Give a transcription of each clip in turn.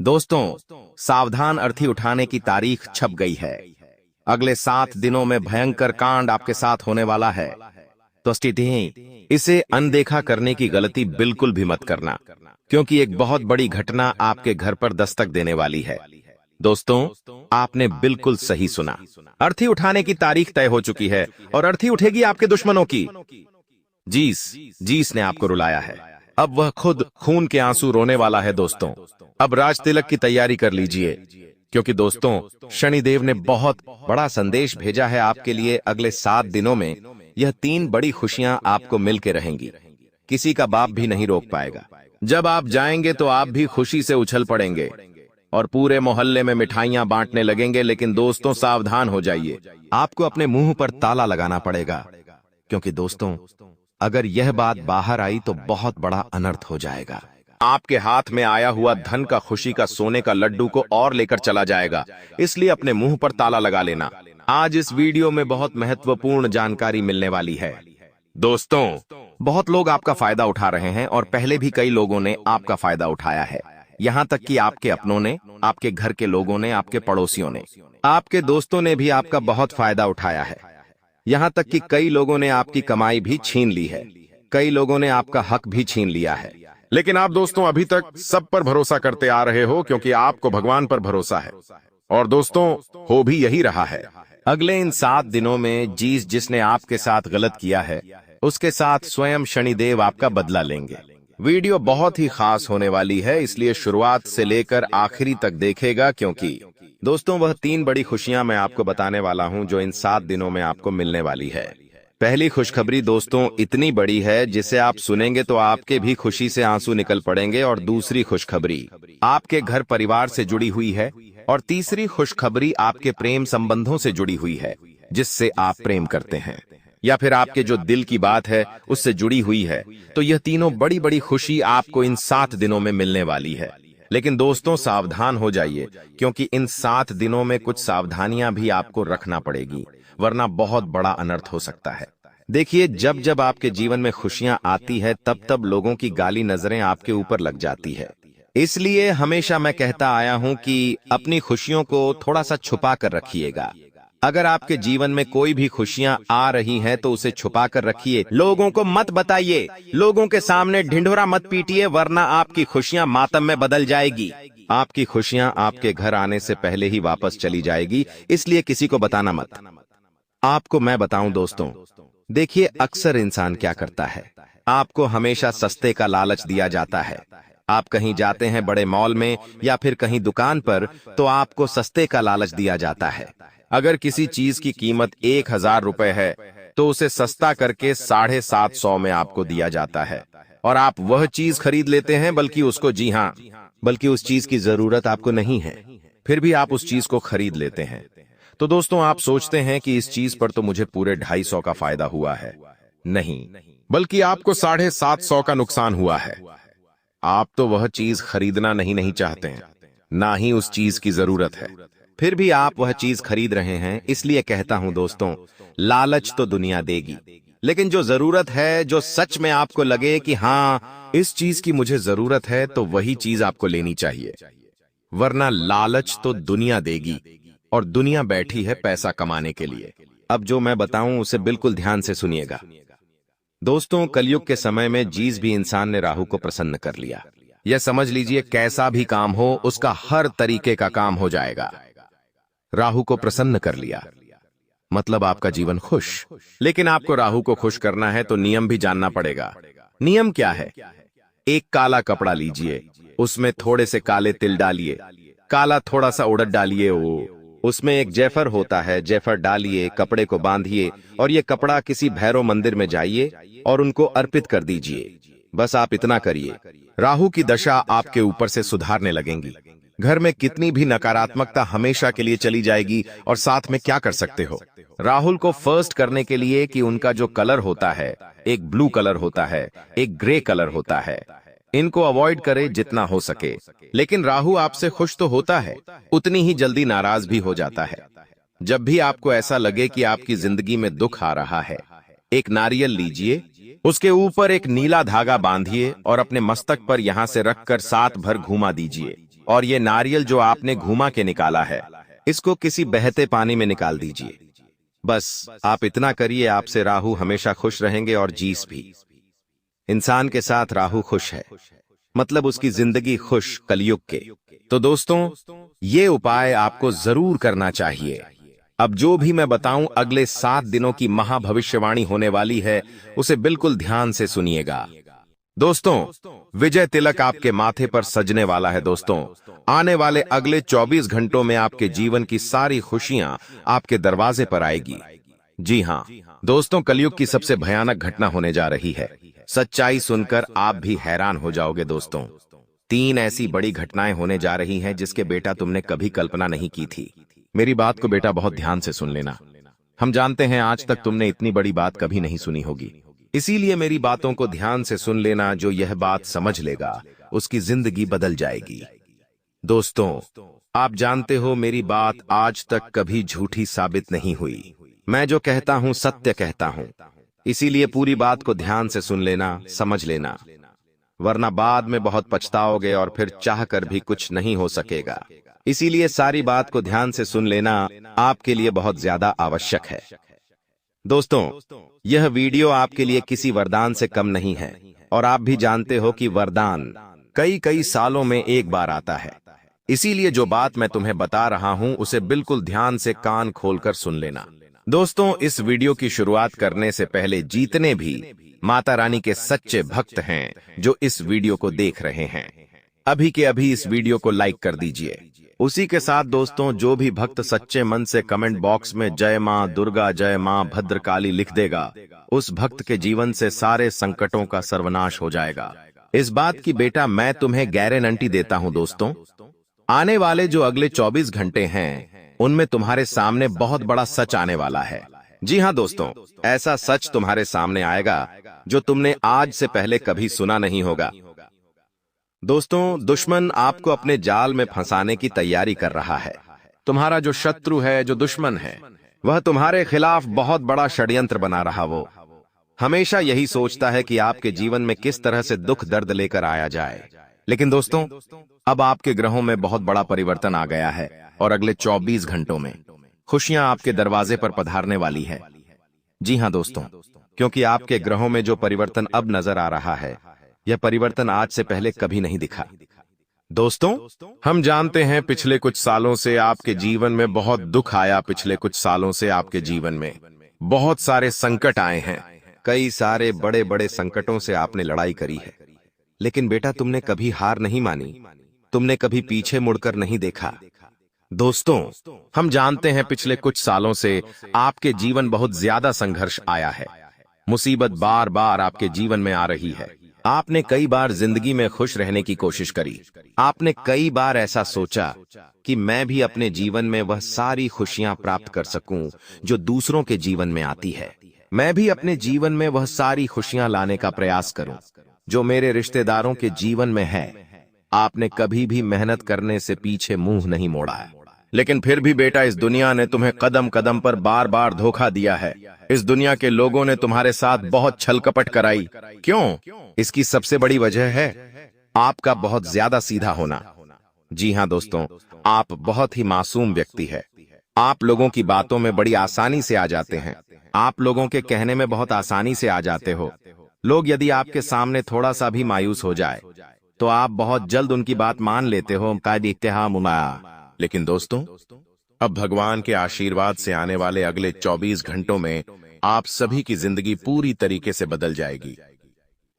दोस्तों, सावधान अर्थी उठाने की तारीख छप गई है। अगले 7 दिनों में भयंकर कांड आपके साथ होने वाला है। तो इसे अनदेखा करने की गलती बिल्कुल भी मत करना, क्योंकि एक बहुत बड़ी घटना आपके घर पर दस्तक देने वाली है। दोस्तों, आपने बिल्कुल सही सुना। अर्थी उठाने की तारीख तय हो चुकी है और अर्थी उठेगी आपके दुश्मनों की। जीस ने आपको रुलाया है। अब वह खुद खून के आंसू रोने वाला है। दोस्तों, अब राज तिलक की तैयारी कर लीजिए, क्योंकि दोस्तों, शनिदेव ने बहुत बड़ा संदेश भेजा है आपके लिए। अगले 7 दिनों में यह 3 बड़ी खुशियां आपको मिलके रहेंगी। किसी का बाप भी नहीं रोक पाएगा। जब आप जाएंगे तो आप भी खुशी से उछल पड़ेंगे और पूरे मोहल्ले में मिठाइयां बांटने लगेंगे। लेकिन दोस्तों, सावधान हो जाइए, आपको अपने मुंह पर ताला लगाना पड़ेगा, क्योंकि दोस्तों, अगर यह बात बाहर आई तो बहुत बड़ा अनर्थ हो जाएगा। आपके हाथ में आया हुआ धन का, खुशी का, सोने का लड्डू को और लेकर चला जाएगा। इसलिए अपने मुंह पर ताला लगा लेना। आज इस वीडियो में बहुत महत्वपूर्ण जानकारी मिलने वाली है। दोस्तों, बहुत लोग आपका फायदा उठा रहे हैं और पहले भी कई लोगों ने आपका फायदा उठाया है। यहाँ तक कि आपके अपनों ने, आपके घर के लोगों ने, आपके पड़ोसियों ने, आपके दोस्तों ने भी आपका बहुत फायदा उठाया है। यहाँ तक कि कई लोगों ने आपकी कमाई भी छीन ली है। कई लोगों ने आपका हक भी छीन लिया है। लेकिन आप दोस्तों अभी तक सब पर भरोसा करते आ रहे हो, क्योंकि आपको भगवान पर भरोसा है। और दोस्तों, हो भी यही रहा है। अगले इन 7 दिनों में जिसने आपके साथ गलत किया है, उसके साथ स्वयं शनिदेव आपका बदला लेंगे। वीडियो बहुत ही खास होने वाली है, इसलिए शुरुआत से लेकर आखिरी तक देखेगा, क्योंकि दोस्तों, वह 3 बड़ी खुशियां मैं आपको बताने वाला हूं जो इन 7 दिनों में आपको मिलने वाली है। पहली खुशखबरी दोस्तों इतनी बड़ी है, जिसे आप सुनेंगे तो आपके भी खुशी से आंसू निकल पड़ेंगे। और दूसरी खुशखबरी आपके घर परिवार से जुड़ी हुई है। और तीसरी खुशखबरी आपके प्रेम संबंधों से जुड़ी हुई है, जिससे आप प्रेम करते हैं, या फिर आपके जो दिल की बात है उससे जुड़ी हुई है। तो यह तीनों बड़ी बड़ी खुशी आपको इन 7 दिनों में मिलने वाली है। लेकिन दोस्तों, सावधान हो जाइए, क्योंकि इन 7 दिनों में कुछ सावधानियां भी आपको रखना पड़ेगी, वरना बहुत बड़ा अनर्थ हो सकता है। देखिए, जब जब आपके जीवन में खुशियां आती है, तब तब लोगों की गाली नजरें आपके ऊपर लग जाती है। इसलिए हमेशा मैं कहता आया हूं कि अपनी खुशियों को थोड़ा सा छुपा कर रखिएगा। अगर आपके जीवन में कोई भी खुशियां आ रही हैं तो उसे छुपा कर रखिए। लोगों को मत बताइए, लोगों के सामने ढिंढोरा मत पीटिए, वरना आपकी खुशियां मातम में बदल जाएगी। आपकी खुशियां आपके घर आने से पहले ही वापस चली जाएगी, इसलिए किसी को बताना मत। आपको मैं बताऊं दोस्तों, देखिए, अक्सर इंसान क्या करता है, आपको हमेशा सस्ते का लालच दिया जाता है। आप कहीं जाते हैं बड़े मॉल में या फिर कहीं दुकान पर, तो आपको सस्ते का लालच दिया जाता है। अगर किसी चीज की कीमत 1000 रुपए है, तो उसे सस्ता करके 750 में आपको दिया जाता है, और आप वह चीज खरीद लेते हैं, बल्कि उस चीज की जरूरत आपको नहीं है, फिर भी आप उस चीज को खरीद लेते हैं। तो दोस्तों, आप सोचते हैं कि इस चीज पर तो मुझे पूरे 250 का फायदा हुआ है। नहीं, बल्कि आपको 750 का नुकसान हुआ है। आप तो वह चीज खरीदना नहीं चाहते हैं, ना ही उस चीज की जरूरत है, फिर भी आप वह चीज खरीद रहे हैं। इसलिए कहता हूं दोस्तों, लालच तो दुनिया देगी, लेकिन जो जरूरत है, जो सच में आपको लगे कि हाँ, इस चीज की मुझे जरूरत है, तो वही चीज आपको लेनी चाहिए। वरना लालच तो दुनिया देगी, और दुनिया बैठी है पैसा कमाने के लिए। अब जो मैं बताऊं उसे बिल्कुल ध्यान से सुनिएगा। दोस्तों, कलयुग के समय में भी इंसान ने राहु को प्रसन्न कर लिया। यह समझ लीजिए, कैसा भी काम हो, उसका हर तरीके का काम हो जाएगा। राहु को प्रसन्न कर लिया मतलब आपका जीवन खुश। लेकिन आपको राहु को खुश करना है तो नियम भी जानना पड़ेगा। नियम क्या है? एक काला कपड़ा लीजिए, उसमें थोड़े से काले तिल डालिए, काला थोड़ा सा उड़द डालिए, उसमें एक जैफर होता है, जैफर डालिए, कपड़े को बांधिए, और ये कपड़ा किसी भैरव मंदिर में जाइए और उनको अर्पित कर दीजिए। बस आप इतना करिए, राहु की दशा आपके ऊपर से सुधारने लगेंगी। घर में कितनी भी नकारात्मकता हमेशा के लिए चली जाएगी। और साथ में क्या कर सकते हो, राहुल को फर्स्ट करने के लिए कि उनका जो कलर होता है, एक ब्लू कलर होता है, एक ग्रे कलर होता है, इनको अवॉइड करें जितना हो सके। लेकिन राहु आपसे खुश तो होता है, उतनी ही जल्दी नाराज भी हो जाता है। जब भी आपको ऐसा लगे कि आपकी जिंदगी में दुख आ रहा है, एक नारियल लीजिए, उसके ऊपर एक नीला धागा बांधिए और अपने मस्तक पर यहां से रखकर 7 भर घुमा दीजिए, और ये नारियल जो आपने घुमा के निकाला है, इसको किसी बहते पानी में निकाल दीजिए। बस आप इतना करिए, आपसे राहु हमेशा खुश रहेंगे और जीस भी। इंसान के साथ राहु खुश है, मतलब उसकी जिंदगी खुश कलयुग के। तो दोस्तों, ये उपाय आपको जरूर करना चाहिए। अब जो भी मैं बताऊं, अगले 7 दिनों की महाभविष्यवाणी होने वाली है, उसे बिल्कुल ध्यान से सुनिएगा। दोस्तों, विजय तिलक आपके माथे पर सजने वाला है। दोस्तों, आने वाले अगले 24 घंटों में आपके जीवन की सारी खुशियां आपके दरवाजे पर आएगी। जी हां दोस्तों, कलयुग की सबसे भयानक घटना होने जा रही है। सच्चाई सुनकर आप भी हैरान हो जाओगे। दोस्तों, 3 ऐसी बड़ी घटनाएं होने जा रही हैं जिसके बेटा तुमने कभी कल्पना नहीं की थी। मेरी बात को बेटा बहुत ध्यान से सुन लेना। हम जानते हैं आज तक तुमने इतनी बड़ी बात कभी नहीं सुनी होगी, इसीलिए मेरी बातों को ध्यान से सुन लेना। जो यह बात समझ लेगा उसकी जिंदगी बदल जाएगी। दोस्तों, आप जानते हो मेरी बात आज तक कभी झूठी साबित नहीं हुई। मैं जो कहता हूं सत्य कहता हूं, इसीलिए पूरी बात को ध्यान से सुन लेना, समझ लेना, वरना बाद में बहुत पछताओगे और फिर चाह कर भी कुछ नहीं हो सकेगा। इसीलिए सारी बात को ध्यान से सुन लेना आपके लिए बहुत ज्यादा आवश्यक है। दोस्तों, यह वीडियो आपके लिए किसी वरदान से कम नहीं है, और आप भी जानते हो कि वरदान कई कई सालों में एक बार आता है। इसीलिए जो बात मैं तुम्हें बता रहा हूं उसे बिल्कुल ध्यान से कान खोलकर सुन लेना। दोस्तों, इस वीडियो की शुरुआत करने से पहले जितने भी माता रानी के सच्चे भक्त हैं जो इस वीडियो को देख रहे हैं, अभी के अभी इस वीडियो को लाइक कर दीजिए। उसी के साथ दोस्तों, जो भी भक्त सच्चे मन से कमेंट बॉक्स में जय मां दुर्गा, जय मां भद्रकाली लिख देगा, उस भक्त के जीवन से सारे संकटों का सर्वनाश हो जाएगा। इस बात की बेटा मैं तुम्हें गारंटी देता हूं। दोस्तों, आने वाले जो अगले 24 घंटे हैं उनमें तुम्हारे सामने बहुत बड़ा सच आने वाला है। जी हां दोस्तों, ऐसा सच तुम्हारे सामने आएगा जो तुमने आज से पहले कभी सुना नहीं होगा। दोस्तों, दुश्मन आपको अपने जाल में फंसाने की तैयारी कर रहा है। तुम्हारा जो शत्रु है, जो दुश्मन है, वह तुम्हारे खिलाफ बहुत बड़ा षड्यंत्र बना रहा। वो हमेशा यही सोचता है कि आपके जीवन में किस तरह से दुख दर्द लेकर आया जाए। लेकिन दोस्तों, अब आपके ग्रहों में बहुत बड़ा परिवर्तन आ गया है और अगले 24 घंटों में खुशियां आपके दरवाजे पर पधारने वाली है। जी हां दोस्तों, क्योंकि आपके ग्रहों में जो परिवर्तन अब नजर आ रहा है, यह परिवर्तन आज से पहले कभी नहीं दिखा। दोस्तों, हम जानते हैं पिछले कुछ सालों से आपके जीवन में बहुत दुख आया। पिछले कुछ सालों से आपके जीवन में बहुत सारे संकट आए हैं। कई सारे बड़े बड़े संकटों से आपने लड़ाई करी है, लेकिन बेटा तुमने कभी हार नहीं मानी, तुमने कभी पीछे मुड़कर नहीं देखा। दोस्तों, हम जानते हैं पिछले कुछ सालों से आपके जीवन बहुत ज्यादा संघर्ष आया है। मुसीबत बार बार आपके जीवन में आ रही है। आपने कई बार जिंदगी में खुश रहने की कोशिश करी। आपने कई बार ऐसा सोचा कि मैं भी अपने जीवन में वह सारी खुशियां प्राप्त कर सकूं जो दूसरों के जीवन में आती है। मैं भी अपने जीवन में वह सारी खुशियां लाने का प्रयास करूं जो मेरे रिश्तेदारों के जीवन में है। आपने कभी भी मेहनत करने से पीछे मुंह नहीं मोड़ा है, लेकिन फिर भी बेटा इस दुनिया ने तुम्हें कदम कदम पर बार बार धोखा दिया है। इस दुनिया के लोगों ने तुम्हारे साथ बहुत छलकपट कराई। क्यों? इसकी सबसे बड़ी वजह है आपका बहुत ज्यादा सीधा होना। जी हां दोस्तों, आप बहुत ही मासूम व्यक्ति है। आप लोगों की बातों में बड़ी आसानी से आ जाते हैं। आप लोगों के कहने में बहुत आसानी से आ जाते हो। लोग यदि आपके सामने थोड़ा सा भी मायूस हो जाए तो आप बहुत जल्द उनकी बात मान लेते हो। लेकिन दोस्तों, अब भगवान के आशीर्वाद से आने वाले अगले 24 घंटों में आप सभी की जिंदगी पूरी तरीके से बदल जाएगी।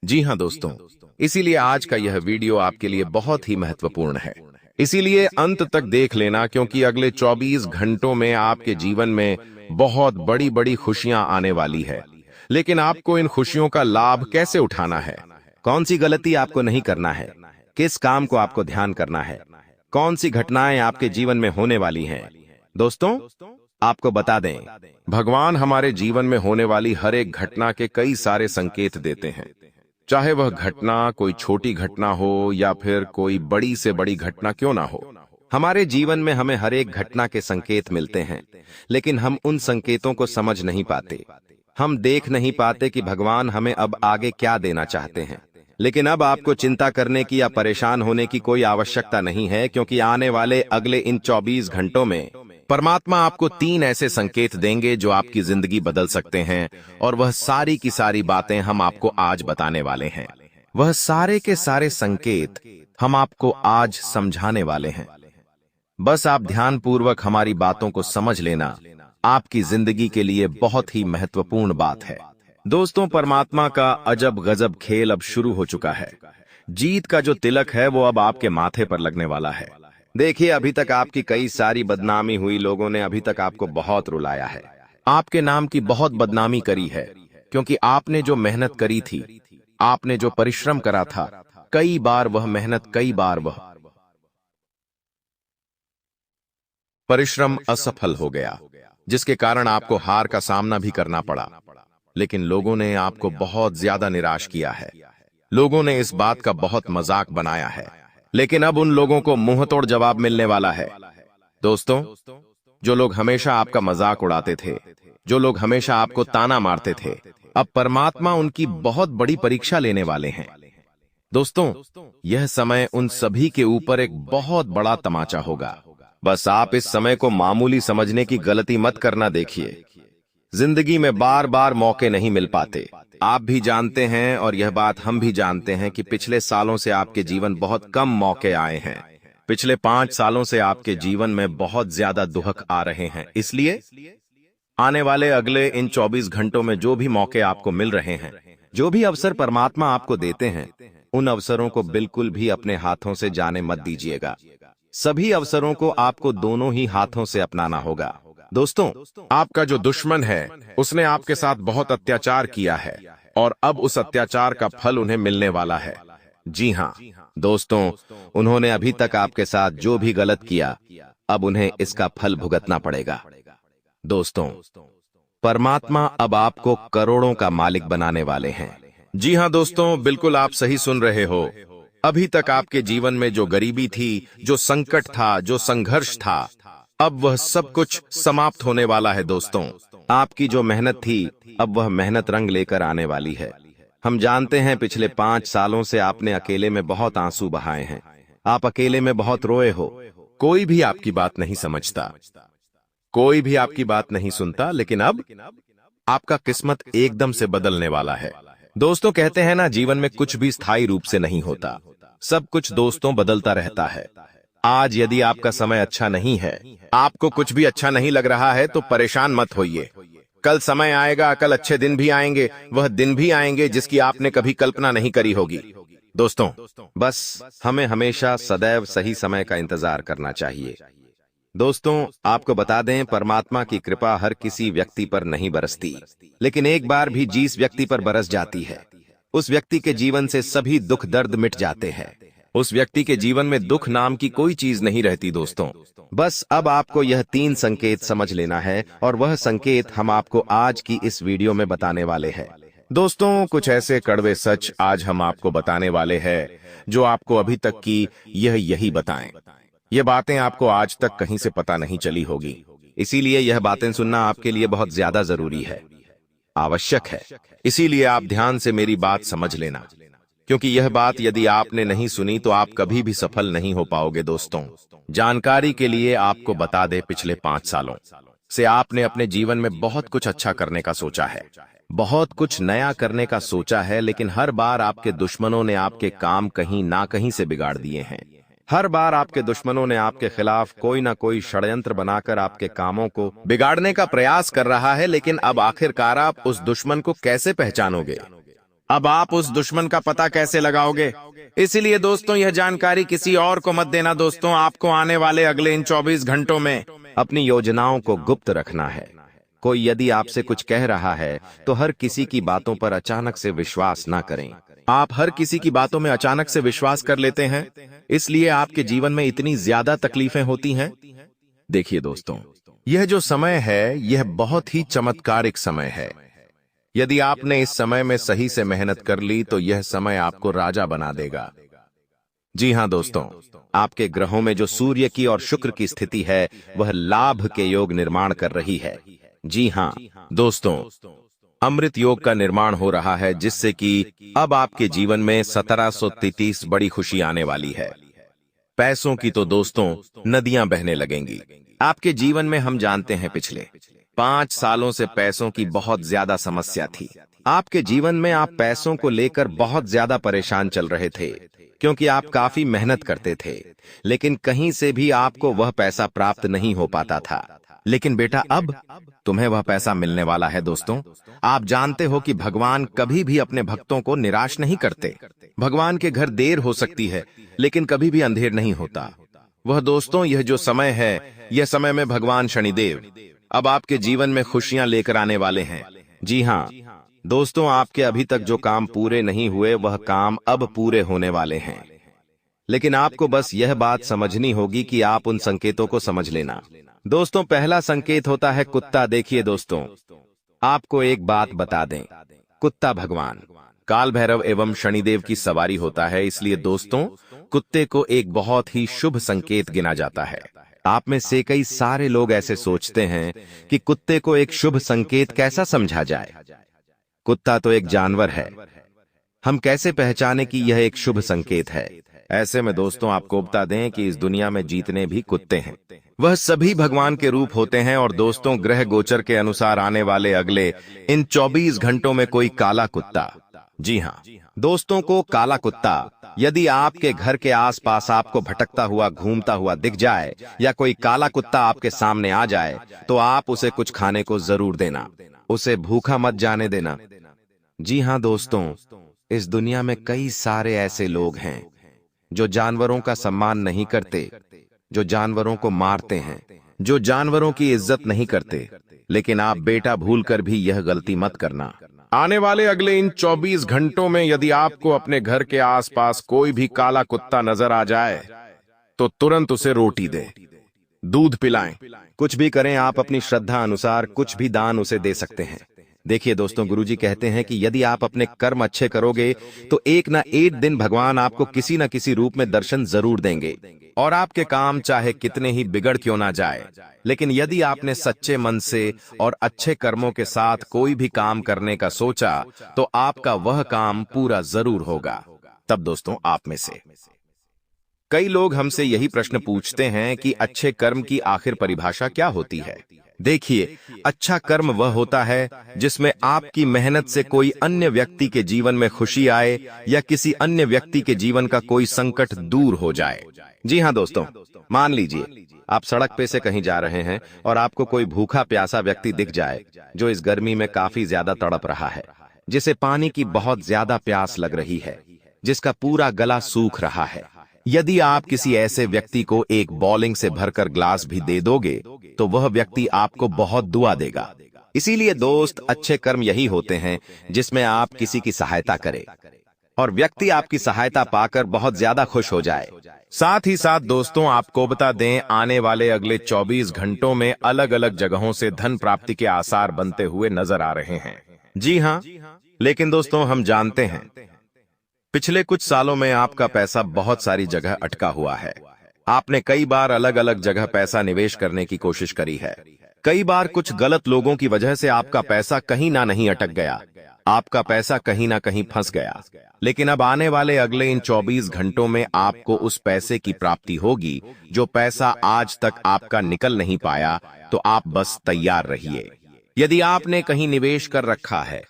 जी हां दोस्तों, इसीलिए आज का यह वीडियो आपके लिए बहुत ही महत्वपूर्ण है। इसीलिए अंत तक देख लेना, क्योंकि अगले 24 घंटों में आपके जीवन में बहुत बड़ी बड़ी खुशियां आने वाली है। लेकिन आपको इन खुशियों का लाभ कैसे उठाना है, कौन सी गलती आपको नहीं करना है, किस काम को आपको ध्यान करना है, कौन सी घटनाएं आपके जीवन में होने वाली हैं। दोस्तों, आपको बता दें, भगवान हमारे जीवन में होने वाली हर एक घटना के कई सारे संकेत देते हैं। चाहे वह घटना कोई छोटी घटना हो या फिर कोई बड़ी से बड़ी घटना क्यों ना हो, हमारे जीवन में हमें हर एक घटना के संकेत मिलते हैं। लेकिन हम उन संकेतों को समझ नहीं पाते। हम देख नहीं पाते कि भगवान हमें अब आगे क्या देना चाहते हैं। लेकिन अब आपको चिंता करने की या परेशान होने की कोई आवश्यकता नहीं है, क्योंकि आने वाले अगले इन 24 घंटों में परमात्मा आपको 3 ऐसे संकेत देंगे जो आपकी जिंदगी बदल सकते हैं। और वह सारी की सारी बातें हम आपको आज बताने वाले हैं। वह सारे के सारे संकेत हम आपको आज समझाने वाले हैं। बस आप ध्यानपूर्वक हमारी बातों को समझ लेना, आपकी जिंदगी के लिए बहुत ही महत्वपूर्ण बात है। दोस्तों, परमात्मा का अजब गजब खेल अब शुरू हो चुका है। जीत का जो तिलक है वो अब आपके माथे पर लगने वाला है। देखिए, अभी तक आपकी कई सारी बदनामी हुई, लोगों ने अभी तक आपको बहुत रुलाया है, आपके नाम की बहुत बदनामी करी है, क्योंकि आपने जो मेहनत करी थी, आपने जो परिश्रम करा था, कई बार वह मेहनत, कई बार वह परिश्रम असफल हो गया, जिसके कारण आपको हार का सामना भी करना पड़ा। लेकिन लोगों ने आपको बहुत ज्यादा निराश किया है। लोगों ने इस बात का बहुत मजाक बनाया है, लेकिन अब उन लोगों को मुंहतोड़ जवाब मिलने वाला है। दोस्तों, जो लोग हमेशा आपका मजाक उड़ाते थे, जो लोग हमेशा आपको ताना मारते थे, अब परमात्मा उनकी बहुत बड़ी परीक्षा लेने वाले हैं। दोस्तों, यह समय उन सभी के ऊपर एक बहुत बड़ा तमाचा होगा। बस आप इस समय को मामूली समझने की गलती मत करना। देखिए, जिंदगी में बार बार मौके नहीं मिल पाते। आप भी जानते हैं और यह बात हम भी जानते हैं कि पिछले सालों से आपके जीवन बहुत कम मौके आए हैं। पिछले 5 सालों से आपके जीवन में बहुत ज्यादा दुख आ रहे हैं। इसलिए आने वाले अगले इन 24 घंटों में जो भी मौके आपको मिल रहे हैं, जो भी अवसर परमात्मा आपको देते हैं, उन अवसरों को बिल्कुल भी अपने हाथों से जाने मत दीजिएगा। सभी अवसरों को आपको दोनों ही हाथों से अपनाना होगा। दोस्तों, आपका जो दुश्मन है, उसने आपके साथ बहुत अत्याचार किया है और अब उस अत्याचार का फल उन्हें मिलने वाला है। जी हाँ दोस्तों, उन्होंने अभी तक आपके साथ जो भी गलत किया, अब उन्हें इसका फल भुगतना पड़ेगा। दोस्तों, परमात्मा अब आपको करोड़ों का मालिक बनाने वाले हैं। जी हाँ दोस्तों, बिल्कुल आप सही सुन रहे हो। अभी तक आपके जीवन में जो गरीबी थी, जो संकट था, जो संघर्ष था, अब वह सब कुछ समाप्त होने वाला है। दोस्तों, आपकी जो मेहनत थी, अब वह मेहनत रंग लेकर आने वाली है। हम जानते हैं पिछले 5 सालों से आपने अकेले में बहुत आंसू बहाए हैं। आप अकेले में बहुत रोए हो। कोई भी आपकी बात नहीं समझता, कोई भी आपकी बात नहीं सुनता, लेकिन अब आपका किस्मत एकदम से बदलने वाला है। दोस्तों, कहते हैं ना, जीवन में कुछ भी स्थायी रूप से नहीं होता, सब कुछ दोस्तों बदलता रहता है। आज यदि आपका समय अच्छा नहीं है, आपको कुछ भी अच्छा नहीं लग रहा है, तो परेशान मत होइए। कल समय आएगा, कल अच्छे दिन भी आएंगे, वह दिन भी आएंगे जिसकी आपने कभी कल्पना नहीं करी होगी। दोस्तों, बस हमें हमेशा सदैव सही समय का इंतजार करना चाहिए। दोस्तों, आपको बता दें, परमात्मा की कृपा हर किसी व्यक्ति पर नहीं बरसती, लेकिन एक बार भी जिस व्यक्ति पर बरस जाती है, उस व्यक्ति के जीवन से सभी दुख दर्द मिट जाते हैं। उस व्यक्ति के जीवन में दुख नाम की कोई चीज नहीं रहती। दोस्तों, बस अब आपको यह 3 संकेत समझ लेना है, और वह संकेत हम आपको आज की इस वीडियो में बताने वाले हैं। दोस्तों, कुछ ऐसे कड़वे सच आज हम आपको बताने वाले हैं जो आपको अभी तक की यही बताएं। ये बातें आपको आज तक कहीं से पता नहीं चली होगी, इसीलिए यह बातें सुनना आपके लिए बहुत ज्यादा जरूरी है, आवश्यक है। इसीलिए आप ध्यान से मेरी बात समझ लेना, क्योंकि यह बात यदि आपने नहीं सुनी तो आप कभी भी सफल नहीं हो पाओगे। दोस्तों, जानकारी के लिए आपको बता दे, पिछले 5 सालों से आपने अपने जीवन में बहुत कुछ अच्छा करने का सोचा है, बहुत कुछ नया करने का सोचा है, लेकिन हर बार आपके दुश्मनों ने आपके काम कहीं ना कहीं से बिगाड़ दिए हैं। हर बार आपके दुश्मनों ने आपके खिलाफ कोई ना कोई षड्यंत्र बनाकर आपके कामों को बिगाड़ने का प्रयास कर रहा है। लेकिन अब आखिरकार आप उस दुश्मन को कैसे पहचानोगे? अब आप उस दुश्मन का पता कैसे लगाओगे? इसीलिए दोस्तों, यह जानकारी किसी और को मत देना। दोस्तों, आपको आने वाले अगले इन 24 घंटों में अपनी योजनाओं को गुप्त रखना है। कोई यदि आपसे कुछ कह रहा है तो हर किसी की बातों पर अचानक से विश्वास ना करें। आप हर किसी की बातों में अचानक से विश्वास कर लेते हैं, इसलिए आपके जीवन में इतनी ज्यादा तकलीफें होती हैं। देखिए दोस्तों, यह जो समय है, यह बहुत ही चमत्कारिक समय है। यदि आपने इस समय में सही से मेहनत कर ली तो यह समय आपको राजा बना देगा। जी हां दोस्तों, आपके ग्रहों में जो सूर्य की और शुक्र की स्थिति है, वह लाभ के योग निर्माण कर रही है। जी हां दोस्तों, अमृत योग का निर्माण हो रहा है, जिससे कि अब आपके जीवन में 1733 बड़ी खुशी आने वाली है। पैसों की तो दोस्तों नदियां बहने लगेंगी आपके जीवन में। हम जानते हैं पिछले 5 सालों से पैसों की बहुत ज्यादा समस्या थी आपके जीवन में। आप पैसों को लेकर बहुत ज्यादा परेशान चल रहे थे, क्योंकि आप काफी मेहनत करते थे, लेकिन कहीं से भी आपको वह पैसा प्राप्त नहीं हो पाता था। लेकिन बेटा, अब तुम्हें वह पैसा मिलने वाला है दोस्तों। आप जानते हो कि भगवान कभी भी अपने भक्तों को निराश नहीं करते। भगवान के घर देर हो सकती है, लेकिन कभी भी अंधेर नहीं होता। वह दोस्तों, यह जो समय है, यह समय में भगवान शनिदेव अब आपके जीवन में खुशियां लेकर आने वाले हैं। जी हाँ दोस्तों, आपके अभी तक जो काम पूरे नहीं हुए, वह काम अब पूरे होने वाले हैं। लेकिन आपको बस यह बात समझनी होगी कि आप उन संकेतों को समझ लेना। दोस्तों, पहला संकेत होता है कुत्ता। देखिए दोस्तों, आपको एक बात बता दें, कुत्ता भगवान काल भैरव एवं शनिदेव की सवारी होता है। इसलिए दोस्तों, कुत्ते को एक बहुत ही शुभ संकेत गिना जाता है। आप में से कई सारे लोग ऐसे सोचते हैं कि कुत्ते को एक शुभ संकेत कैसा समझा जाए। कुत्ता तो एक जानवर है, हम कैसे पहचाने कि यह एक शुभ संकेत है। ऐसे में दोस्तों, आपको बता दें कि इस दुनिया में जितने भी कुत्ते हैं, वह सभी भगवान के रूप होते हैं। और दोस्तों, ग्रह गोचर के अनुसार आने वाले अगले इन 24 घंटों में कोई काला कुत्ता, जी हाँ दोस्तों, को काला कुत्ता यदि आपके घर के आसपास आपको भटकता हुआ घूमता हुआ दिख जाए, या कोई काला कुत्ता आपके सामने आ जाए, तो आप उसे कुछ खाने को जरूर देना। उसे भूखा मत जाने देना। जी हाँ दोस्तों, इस दुनिया में कई सारे ऐसे लोग हैं जो जानवरों का सम्मान नहीं करते, जो जानवरों को मारते हैं, जो जानवरों की इज्जत नहीं करते। लेकिन आप बेटा भूलकर भी यह गलती मत करना। आने वाले अगले इन 24 घंटों में यदि आपको अपने घर के आसपास कोई भी काला कुत्ता नजर आ जाए, तो तुरंत उसे रोटी दें, दूध पिलाएं, कुछ भी करें। आप अपनी श्रद्धा अनुसार कुछ भी दान उसे दे सकते हैं। देखिए दोस्तों, गुरुजी कहते हैं कि यदि आप अपने कर्म अच्छे करोगे, तो एक ना एक दिन भगवान आपको किसी न किसी रूप में दर्शन जरूर देंगे। और आपके काम चाहे कितने ही बिगड़ क्यों ना जाए, लेकिन यदि आपने सच्चे मन से और अच्छे कर्मों के साथ कोई भी काम करने का सोचा, तो आपका वह काम पूरा जरूर होगा। तब दोस्तों, आप में से कई लोग हमसे यही प्रश्न पूछते हैं कि अच्छे कर्म की आखिर परिभाषा क्या होती है। देखिए, अच्छा कर्म वह होता है जिसमें आपकी मेहनत से कोई अन्य व्यक्ति के जीवन में खुशी आए, या किसी अन्य व्यक्ति के जीवन का कोई संकट दूर हो जाए। जी हाँ दोस्तों, मान लीजिए आप सड़क पे से कहीं जा रहे हैं और आपको कोई भूखा प्यासा व्यक्ति दिख जाए, जो इस गर्मी में काफी ज्यादा तड़प रहा है, जिसे पानी की बहुत ज्यादा प्यास लग रही है, जिसका पूरा गला सूख रहा है। यदि आप किसी ऐसे व्यक्ति को एक बॉलिंग से भरकर ग्लास भी दे दोगे, तो वह व्यक्ति आपको बहुत दुआ देगा। इसीलिए दोस्त, अच्छे कर्म यही होते हैं जिसमें आप किसी की सहायता करें और व्यक्ति आपकी सहायता पाकर बहुत ज्यादा खुश हो जाए। साथ ही साथ दोस्तों, आपको बता दें, आने वाले अगले 24 घंटों में अलग अलग जगहों से धन प्राप्ति के आसार बनते हुए नजर आ रहे हैं। जी हाँ, लेकिन दोस्तों, हम जानते हैं पिछले कुछ सालों में आपका पैसा बहुत सारी जगह अटका हुआ है। आपने कई बार अलग अलग जगह पैसा निवेश करने की कोशिश करी है। कई बार कुछ गलत लोगों की वजह से आपका पैसा कहीं ना नहीं अटक गया, आपका पैसा कहीं ना कहीं फंस गया। लेकिन अब आने वाले अगले इन 24 घंटों में आपको उस पैसे की प्राप्ति होगी, जो पैसा आज तक आपका निकल नहीं पाया। तो आप बस तैयार रहिए। यदि आपने कहीं निवेश कर रखा है,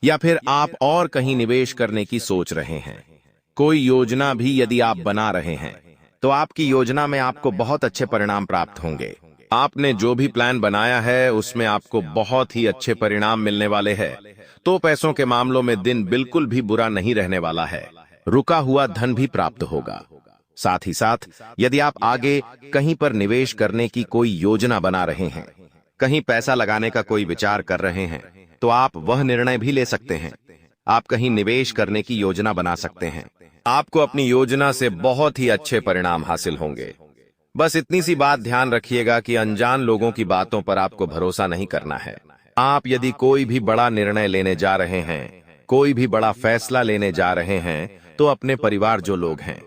या फिर आप और कहीं निवेश करने की सोच रहे हैं, कोई योजना भी यदि आप बना रहे हैं, तो आपकी योजना में आपको बहुत अच्छे परिणाम प्राप्त होंगे। आपने जो भी प्लान बनाया है, उसमें आपको बहुत ही अच्छे परिणाम मिलने वाले हैं। तो पैसों के मामलों में दिन बिल्कुल भी बुरा नहीं रहने वाला है। रुका हुआ धन भी प्राप्त होगा। साथ ही साथ यदि आप आगे कहीं पर निवेश करने की कोई योजना बना रहे हैं, कहीं पैसा लगाने का कोई विचार कर रहे हैं, तो आप वह निर्णय भी ले सकते हैं। आप कहीं निवेश करने की योजना बना सकते हैं। आपको अपनी योजना से बहुत ही अच्छे परिणाम हासिल होंगे। बस इतनी सी बात ध्यान रखिएगा कि अनजान लोगों की बातों पर आपको भरोसा नहीं करना है। आप यदि कोई भी बड़ा निर्णय लेने जा रहे हैं, कोई भी बड़ा फैसला लेने जा रहे हैं, तो अपने परिवार जो लोग हैं,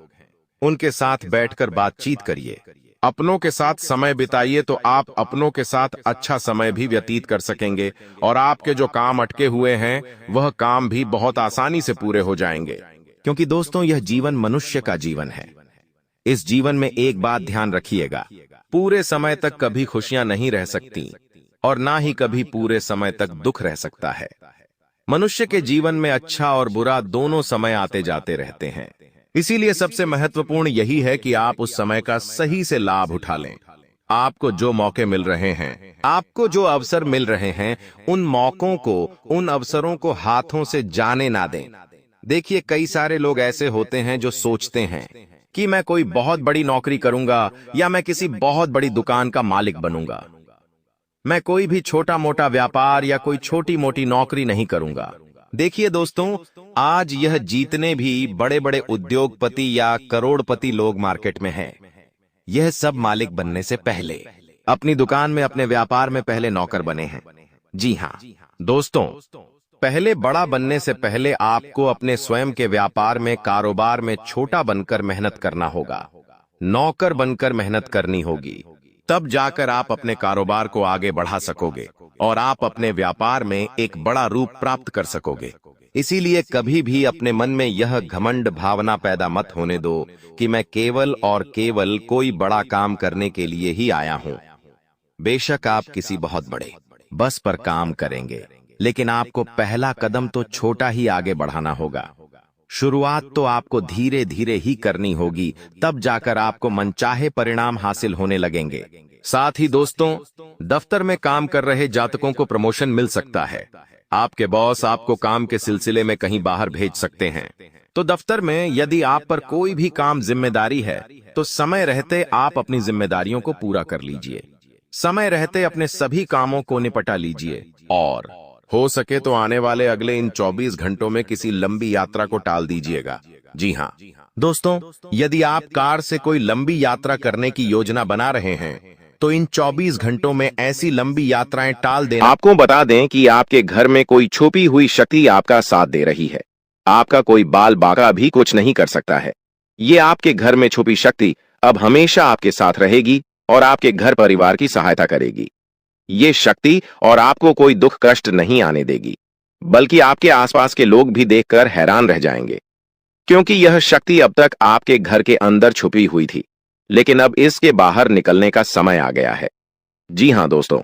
उनके साथ बैठकर बातचीत करिए। अपनों के साथ समय बिताइए तो आप अपनों के साथ अच्छा समय भी व्यतीत कर सकेंगे और आपके जो काम अटके हुए हैं वह काम भी बहुत आसानी से पूरे हो जाएंगे। क्योंकि दोस्तों, यह जीवन मनुष्य का जीवन है। इस जीवन में एक बात ध्यान रखिएगा, पूरे समय तक कभी खुशियां नहीं रह सकती और ना ही कभी पूरे समय तक दुख रह सकता है। मनुष्य के जीवन में अच्छा और बुरा दोनों समय आते जाते रहते हैं। इसीलिए सबसे महत्वपूर्ण यही है कि आप उस समय का सही से लाभ उठा लें। आपको जो मौके मिल रहे हैं, आपको जो अवसर मिल रहे हैं, उन मौकों को, उन अवसरों को हाथों से जाने ना दें। देखिए, कई सारे लोग ऐसे होते हैं जो सोचते हैं कि मैं कोई बहुत बड़ी नौकरी करूंगा या मैं किसी बहुत बड़ी दुकान का मालिक बनूंगा। मैं कोई भी छोटा मोटा व्यापार या कोई छोटी मोटी नौकरी नहीं करूंगा। देखिए दोस्तों, आज यह जितने भी बड़े बड़े उद्योगपति या करोड़पति लोग मार्केट में हैं, यह सब मालिक बनने से पहले अपनी दुकान में, अपने व्यापार में पहले नौकर बने हैं। जी हाँ दोस्तों, पहले बड़ा बनने से पहले आपको अपने स्वयं के व्यापार में, कारोबार में छोटा बनकर मेहनत करना होगा, नौकर बनकर मेहनत करनी होगी। तब जाकर आप अपने कारोबार को आगे बढ़ा सकोगे और आप अपने व्यापार में एक बड़ा रूप प्राप्त कर सकोगे। इसीलिए कभी भी अपने मन में यह घमंड भावना पैदा मत होने दो कि मैं केवल और केवल कोई बड़ा काम करने के लिए ही आया हूं। बेशक आप किसी बहुत बड़े बस पर काम करेंगे, लेकिन आपको पहला कदम तो छोटा ही आगे बढ़ाना होगा। शुरुआत तो आपको धीरे धीरे ही करनी होगी, तब जाकर आपको मनचाहे परिणाम हासिल होने लगेंगे। साथ ही दोस्तों, दफ्तर में काम कर रहे जातकों को प्रमोशन मिल सकता है। आपके बॉस आपको काम के सिलसिले में कहीं बाहर भेज सकते हैं। तो दफ्तर में यदि आप पर कोई भी काम जिम्मेदारी है तो समय रहते आप अपनी जिम्मेदारियों को पूरा कर लीजिए। समय रहते अपने सभी कामों को निपटा लीजिए और हो सके तो आने वाले अगले इन 24 घंटों में किसी लंबी यात्रा को टाल दीजिएगा। जी हाँ दोस्तों, यदि आप कार से कोई लंबी यात्रा करने की योजना बना रहे हैं तो इन 24 घंटों में ऐसी लंबी यात्राएं टाल देना। आपको बता दें कि आपके घर में कोई छुपी हुई शक्ति आपका साथ दे रही है। आपका कोई बाल बाका भी कुछ नहीं कर सकता है। ये आपके घर में छुपी शक्ति अब हमेशा आपके साथ रहेगी और आपके घर परिवार की सहायता करेगी। ये शक्ति और आपको कोई दुख कष्ट नहीं आने देगी, बल्कि आपके आसपास के लोग भी देखकर हैरान रह जाएंगे, क्योंकि यह शक्ति अब तक आपके घर के अंदर छुपी हुई थी, लेकिन अब इसके बाहर निकलने का समय आ गया है। जी हां दोस्तों,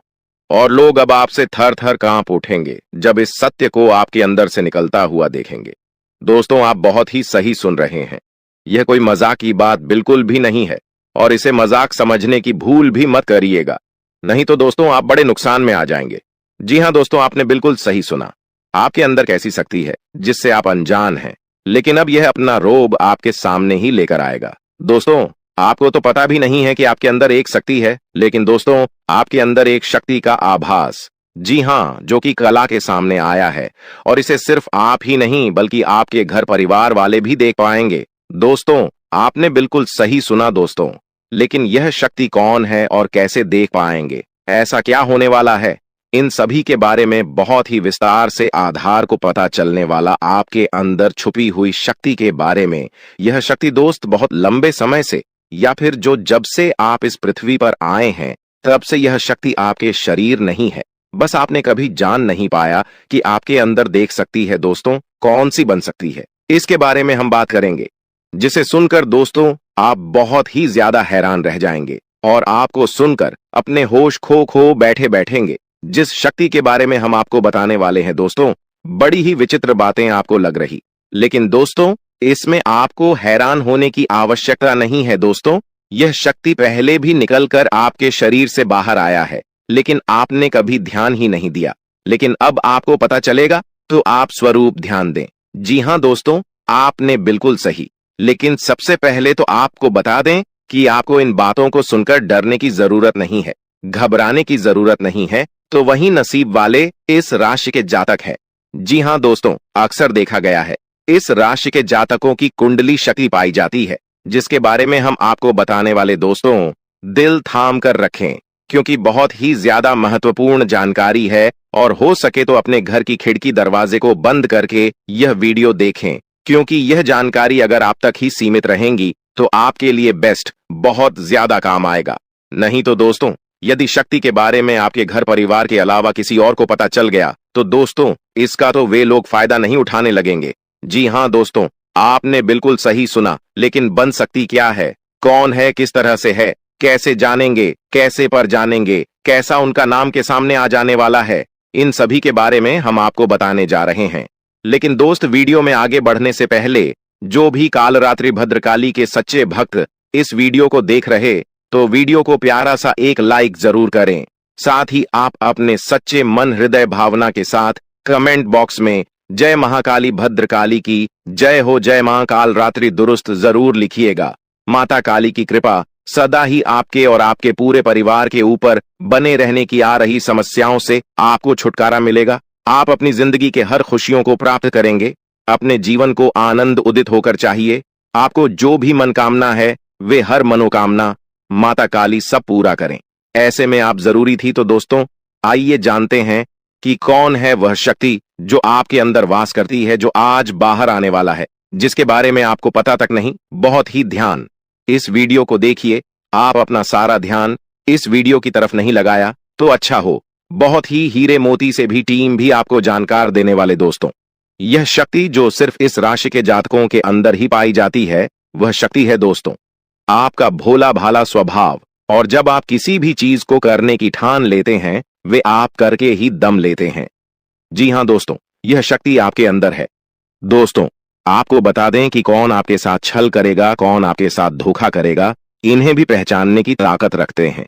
और लोग अब आपसे थर थर कांप उठेंगे जब इस सत्य को आपके अंदर से निकलता हुआ देखेंगे। दोस्तों, आप बहुत ही सही सुन रहे हैं। यह कोई मजाक की बात बिल्कुल भी नहीं है और इसे मजाक समझने की भूल भी मत करिएगा, नहीं तो दोस्तों आप बड़े नुकसान में आ जाएंगे। जी हां दोस्तों, आपने बिल्कुल सही सुना। आपके अंदर कैसी शक्ति है जिससे आप अनजान हैं, लेकिन अब यह अपना रोब आपके सामने ही लेकर आएगा। दोस्तों, आपको तो पता भी नहीं है कि आपके अंदर एक शक्ति है, लेकिन दोस्तों आपके अंदर एक शक्ति का आभास, जी हां, जो कि कला के सामने आया है और इसे सिर्फ आप ही नहीं बल्कि आपके घर परिवार वाले भी देख पाएंगे। दोस्तों, आपने बिल्कुल सही सुना दोस्तों, लेकिन यह शक्ति कौन है और कैसे देख पाएंगे, ऐसा क्या होने वाला है, इन सभी के बारे में बहुत ही विस्तार से आधार को पता चलने वाला आपके अंदर छुपी हुई शक्ति के बारे में। यह शक्ति दोस्त बहुत लंबे समय से, या फिर जो जब से आप इस पृथ्वी पर आए हैं तब से यह शक्ति आपके शरीर नहीं है, बस आपने कभी जान नहीं पाया कि आपके अंदर देख सकती है। दोस्तों, कौन सी बन सकती है, इसके बारे में हम बात करेंगे, जिसे सुनकर दोस्तों आप बहुत ही ज्यादा हैरान रह जाएंगे और आपको सुनकर अपने होश खो बैठे बैठेंगे। जिस शक्ति के बारे में हम आपको बताने वाले हैं दोस्तों, बड़ी ही विचित्र बातें आपको लग रही, लेकिन दोस्तों इसमें आपको हैरान होने की आवश्यकता नहीं है। दोस्तों, यह शक्ति पहले भी निकलकर आपके शरीर से बाहर आया है, लेकिन आपने कभी ध्यान ही नहीं दिया, लेकिन अब आपको पता चलेगा, तो आप स्वरूप ध्यान दें। जी हां दोस्तों, आपने बिल्कुल सही, लेकिन सबसे पहले तो आपको बता दें कि आपको इन बातों को सुनकर डरने की जरूरत नहीं है, घबराने की जरूरत नहीं है, तो वही नसीब वाले इस राशि के जातक हैं। जी हां दोस्तों, अक्सर देखा गया है इस राशि के जातकों की कुंडली शक्ति पाई जाती है, जिसके बारे में हम आपको बताने वाले दोस्तों दिल थाम कर रखें, क्योंकि बहुत ही ज्यादा महत्वपूर्ण जानकारी है और हो सके तो अपने घर की खिड़की दरवाजे को बंद करके यह वीडियो देखें, क्योंकि यह जानकारी अगर आप तक ही सीमित रहेंगी तो आपके लिए बेस्ट बहुत ज्यादा काम आएगा। नहीं तो दोस्तों, यदि शक्ति के बारे में आपके घर परिवार के अलावा किसी और को पता चल गया तो दोस्तों इसका तो वे लोग फायदा नहीं उठाने लगेंगे। जी हाँ दोस्तों, आपने बिल्कुल सही सुना। लेकिन बन सकती क्या है, कौन है, किस तरह से है, कैसे जानेंगे, कैसे पर जानेंगे, कैसा उनका नाम के सामने आ जाने वाला है, इन सभी के बारे में हम आपको बताने जा रहे हैं। लेकिन दोस्त, वीडियो में आगे बढ़ने से पहले जो भी कालरात्रि भद्रकाली के सच्चे भक्त इस वीडियो को देख रहे तो वीडियो को प्यारा सा एक लाइक जरूर करें। साथ ही आप अपने सच्चे मन हृदय भावना के साथ कमेंट बॉक्स में जय महाकाली भद्रकाली की जय हो, जय मां कालरात्रि दुरुस्त जरूर लिखिएगा। माता काली की कृपा सदा ही आपके और आपके पूरे परिवार के ऊपर बने रहने की आ रही समस्याओं से आपको छुटकारा मिलेगा। आप अपनी जिंदगी के हर खुशियों को प्राप्त करेंगे। अपने जीवन को आनंद उदित होकर चाहिए। आपको जो भी मनोकामना है वे हर मनोकामना माता काली सब पूरा करें। ऐसे में आप जरूरी थी। तो दोस्तों आइए जानते हैं कि कौन है वह शक्ति जो आपके अंदर वास करती है, जो आज बाहर आने वाला है, जिसके बारे में आपको पता तक नहीं। बहुत ही ध्यान इस वीडियो को देखिए। आप अपना सारा ध्यान इस वीडियो की तरफ नहीं लगाया तो अच्छा हो। बहुत ही हीरे मोती से भी टीम भी आपको जानकार देने वाले दोस्तों, यह शक्ति जो सिर्फ इस राशि के जातकों के अंदर ही पाई जाती है वह शक्ति है दोस्तों आपका भोला भाला स्वभाव। और जब आप किसी भी चीज को करने की ठान लेते हैं वे आप करके ही दम लेते हैं। जी हां दोस्तों, यह शक्ति आपके अंदर है। दोस्तों आपको बता दें कि कौन आपके साथ छल करेगा, कौन आपके साथ धोखा करेगा, इन्हें भी पहचानने की ताकत रखते हैं।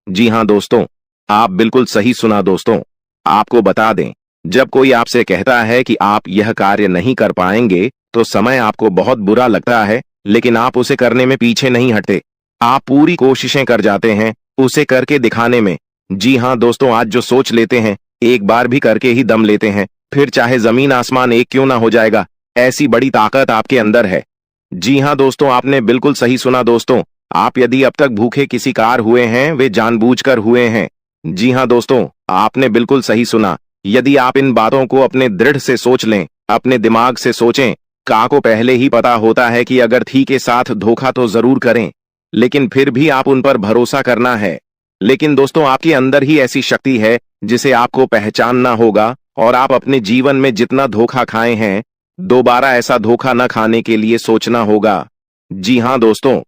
जी हां दोस्तों, आप बिल्कुल सही सुना दोस्तों। आपको बता दें, जब कोई आपसे कहता है कि आप यह कार्य नहीं कर पाएंगे तो समय आपको बहुत बुरा लगता है, लेकिन आप उसे करने में पीछे नहीं हटते। आप पूरी कोशिशें कर जाते हैं उसे करके दिखाने में। जी हां दोस्तों, आज जो सोच लेते हैं एक बार भी करके ही दम लेते हैं, फिर चाहे जमीन आसमान एक क्यों ना हो जाएगा। ऐसी बड़ी ताकत आपके अंदर है। जी हां दोस्तों, आपने बिल्कुल सही सुना दोस्तों। आप यदि अब तक भूखे किसी कार हुए हैं वे जानबूझकर हुए हैं। जी हां दोस्तों, आपने बिल्कुल सही सुना। यदि आप इन बातों को अपने दृढ़ से सोच लें, अपने दिमाग से सोचें, का को पहले ही पता होता है कि अगर थी के साथ धोखा तो जरूर करें, लेकिन फिर भी आप उन पर भरोसा करना है। लेकिन दोस्तों आपके अंदर ही ऐसी शक्ति है जिसे आपको पहचानना होगा और आप अपने जीवन में जितना धोखा खाए हैं दोबारा ऐसा धोखा न खाने के लिए सोचना होगा। जी हां दोस्तों,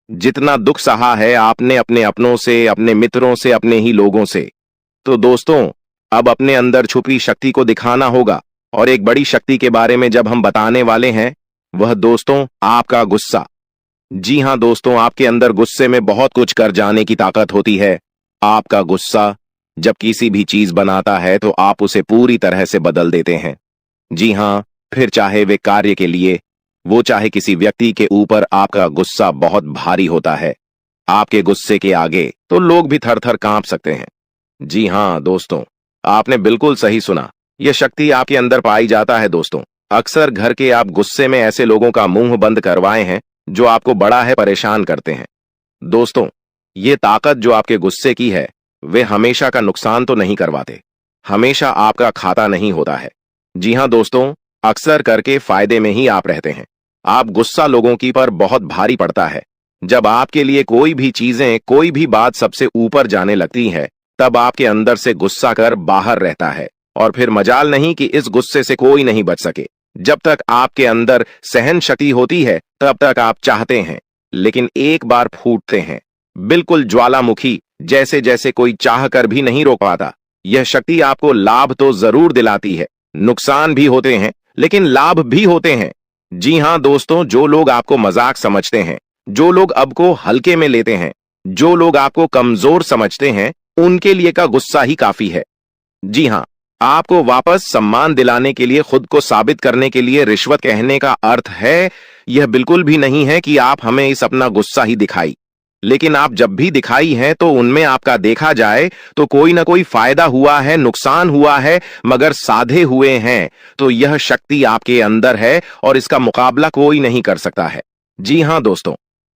जितना दुख सहा है आपने अपने अपनों से, अपने मित्रों से, अपने ही लोगों से, तो दोस्तों अब अपने अंदर छुपी शक्ति को दिखाना होगा। और एक बड़ी शक्ति के बारे में जब हम बताने वाले हैं वह दोस्तों आपका गुस्सा। जी हां दोस्तों, आपके अंदर गुस्से में बहुत कुछ कर जाने की ताकत होती है। आपका गुस्सा जब किसी भी चीज बनाता है तो आप उसे पूरी तरह से बदल देते हैं। जी हां, फिर चाहे वे कार्य के लिए, वो चाहे किसी व्यक्ति के ऊपर, आपका गुस्सा बहुत भारी होता है। आपके गुस्से के आगे तो लोग भी थर थर कांप सकते हैं। जी हां दोस्तों, आपने बिल्कुल सही सुना। यह शक्ति आपके अंदर पाई जाता है दोस्तों। अक्सर घर के आप गुस्से में ऐसे लोगों का मुंह बंद करवाए हैं जो आपको बड़ा है परेशान करते हैं। दोस्तों ये ताकत जो आपके गुस्से की है वे हमेशा का नुकसान तो नहीं करवाते, हमेशा आपका खाता नहीं होता है। जी हां दोस्तों, अक्सर करके फायदे में ही आप रहते हैं। आप गुस्सा लोगों की पर बहुत भारी पड़ता है। जब आपके लिए कोई भी चीजें, कोई भी बात सबसे ऊपर जाने लगती है तब आपके अंदर से गुस्सा कर बाहर रहता है और फिर मजाल नहीं कि इस गुस्से से कोई नहीं बच सके। जब तक आपके अंदर सहन शक्ति होती है तब तक आप चाहते हैं, लेकिन एक बार फूटते हैं, बिल्कुल ज्वालामुखी जैसे जैसे कोई चाह कर भी नहीं रोक पाता। यह शक्ति आपको लाभ तो जरूर दिलाती है, नुकसान भी होते हैं लेकिन लाभ भी होते हैं। जी हां दोस्तों, जो लोग आपको मजाक समझते हैं, जो लोग अब को हल्के में लेते हैं, जो लोग आपको कमजोर समझते हैं, उनके लिए का गुस्सा ही काफी है। जी हां, आपको वापस सम्मान दिलाने के लिए, खुद को साबित करने के लिए रिश्वत कहने का अर्थ है यह बिल्कुल भी नहीं है कि आप हमें इस अपना गुस्सा ही दिखाई, लेकिन आप जब भी दिखाई है तो उनमें आपका देखा जाए तो कोई ना कोई फायदा हुआ है, नुकसान हुआ है, मगर साधे हुए हैं तो यह शक्ति आपके अंदर है और इसका मुकाबला कोई नहीं कर सकता है। जी हां दोस्तों,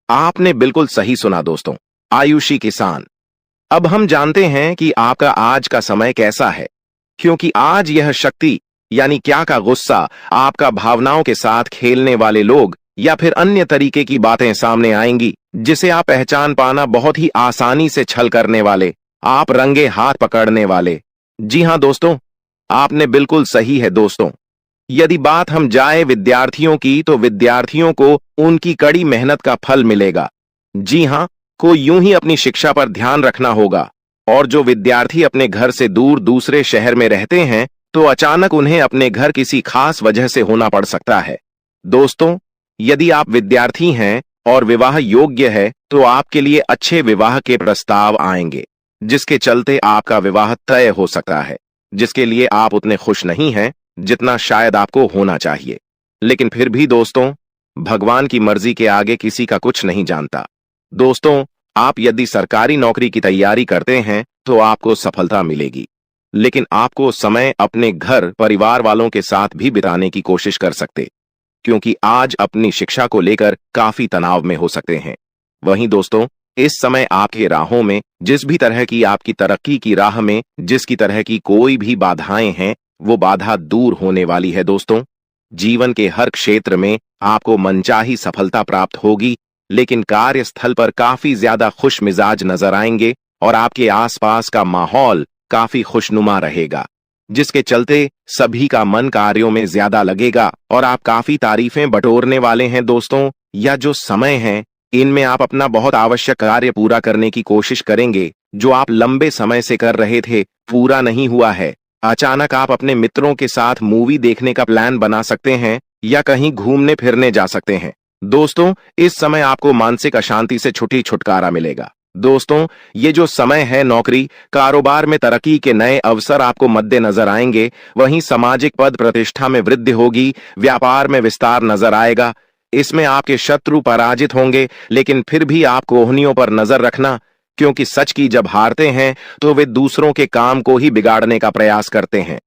आपने बिल्कुल सही सुना दोस्तों। आयुषी किसान, अब हम जानते हैं कि आपका आज का समय कैसा है, क्योंकि आज यह शक्ति यानी क्या का गुस्सा, आपका भावनाओं के साथ खेलने वाले लोग या फिर अन्य तरीके की बातें सामने आएंगी जिसे आप पहचान पाना बहुत ही आसानी से छल करने वाले, आप रंगे हाथ पकड़ने वाले। जी हां दोस्तों, आपने बिल्कुल सही है दोस्तों। यदि बात हम जाए विद्यार्थियों की, तो विद्यार्थियों को उनकी कड़ी मेहनत का फल मिलेगा। जी हां, को यूं ही अपनी शिक्षा पर ध्यान रखना होगा। और जो विद्यार्थी अपने घर से दूर दूसरे शहर में रहते हैं, तो अचानक उन्हें अपने घर किसी खास वजह से होना पड़ सकता है। दोस्तों, यदि आप विद्यार्थी हैं और विवाह योग्य है, तो आपके लिए अच्छे विवाह के प्रस्ताव आएंगे, जिसके चलते आपका विवाह तय हो सकता है, जिसके लिए आप उतने खुश नहीं हैं जितना शायद आपको होना चाहिए। लेकिन फिर भी दोस्तों, भगवान की मर्जी के आगे किसी का कुछ नहीं जानता। दोस्तों, आप यदि सरकारी नौकरी की तैयारी करते हैं, तो आपको सफलता मिलेगी। लेकिन आपको समय अपने घर परिवार वालों के साथ भी बिताने की कोशिश कर सकते, क्योंकि आज अपनी शिक्षा को लेकर काफी तनाव में हो सकते हैं। वहीं दोस्तों, इस समय आपके राहों में जिस भी तरह की आपकी तरक्की की राह में जिसकी तरह की कोई भी बाधाएं हैं, वो बाधा दूर होने वाली है दोस्तों। जीवन के हर क्षेत्र में आपको मनचाही सफलता प्राप्त होगी, लेकिन कार्यस्थल पर काफी ज्यादा खुश मिजाज नजर आएंगे और आपके आसपास का माहौल काफी खुशनुमा रहेगा, जिसके चलते सभी का मन कार्यों में ज्यादा लगेगा और आप काफी तारीफें बटोरने वाले हैं दोस्तों। या जो समय है, इनमें आप अपना बहुत आवश्यक कार्य पूरा करने की कोशिश करेंगे, जो आप लंबे समय से कर रहे थे, पूरा नहीं हुआ है। अचानक आप अपने मित्रों के साथ मूवी देखने का प्लान बना सकते हैं या कहीं घूमने फिरने जा सकते हैं। दोस्तों, इस समय आपको मानसिक अशांति से छुटकारा मिलेगा। दोस्तों, ये जो समय है, नौकरी कारोबार में तरक्की के नए अवसर आपको मद्देनजर आएंगे। वहीं सामाजिक पद प्रतिष्ठा में वृद्धि होगी, व्यापार में विस्तार नजर आएगा। इसमें आपके शत्रु पराजित होंगे, लेकिन फिर भी आप कोहनियों पर नजर रखना, क्योंकि सच की जब हारते हैं तो वे दूसरों के काम को ही बिगाड़ने का प्रयास करते हैं।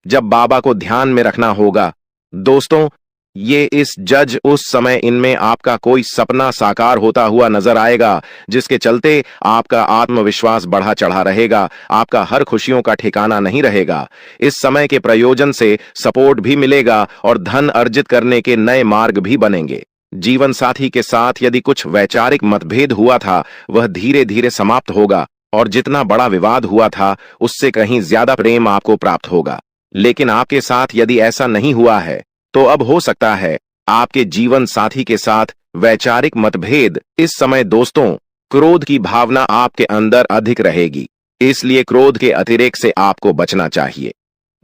जब बाबा को ध्यान में रखना होगा। दोस्तों, ये इस जज उस समय इनमें आपका कोई सपना साकार होता हुआ नजर आएगा, जिसके चलते आपका आत्मविश्वास बढ़ा चढ़ा रहेगा, आपका हर खुशियों का ठिकाना नहीं रहेगा। इस समय के प्रयोजन से सपोर्ट भी मिलेगा और धन अर्जित करने के नए मार्ग भी बनेंगे। जीवन साथी के साथ यदि कुछ वैचारिक मतभेद हुआ था, वह धीरे धीरे समाप्त होगा और जितना बड़ा विवाद हुआ था, उससे कहीं ज्यादा प्रेम आपको प्राप्त होगा। लेकिन आपके साथ यदि ऐसा नहीं हुआ है, तो अब हो सकता है आपके जीवन साथी के साथ वैचारिक मतभेद। इस समय दोस्तों, क्रोध की भावना आपके अंदर अधिक रहेगी, इसलिए क्रोध के अतिरेक से आपको बचना चाहिए।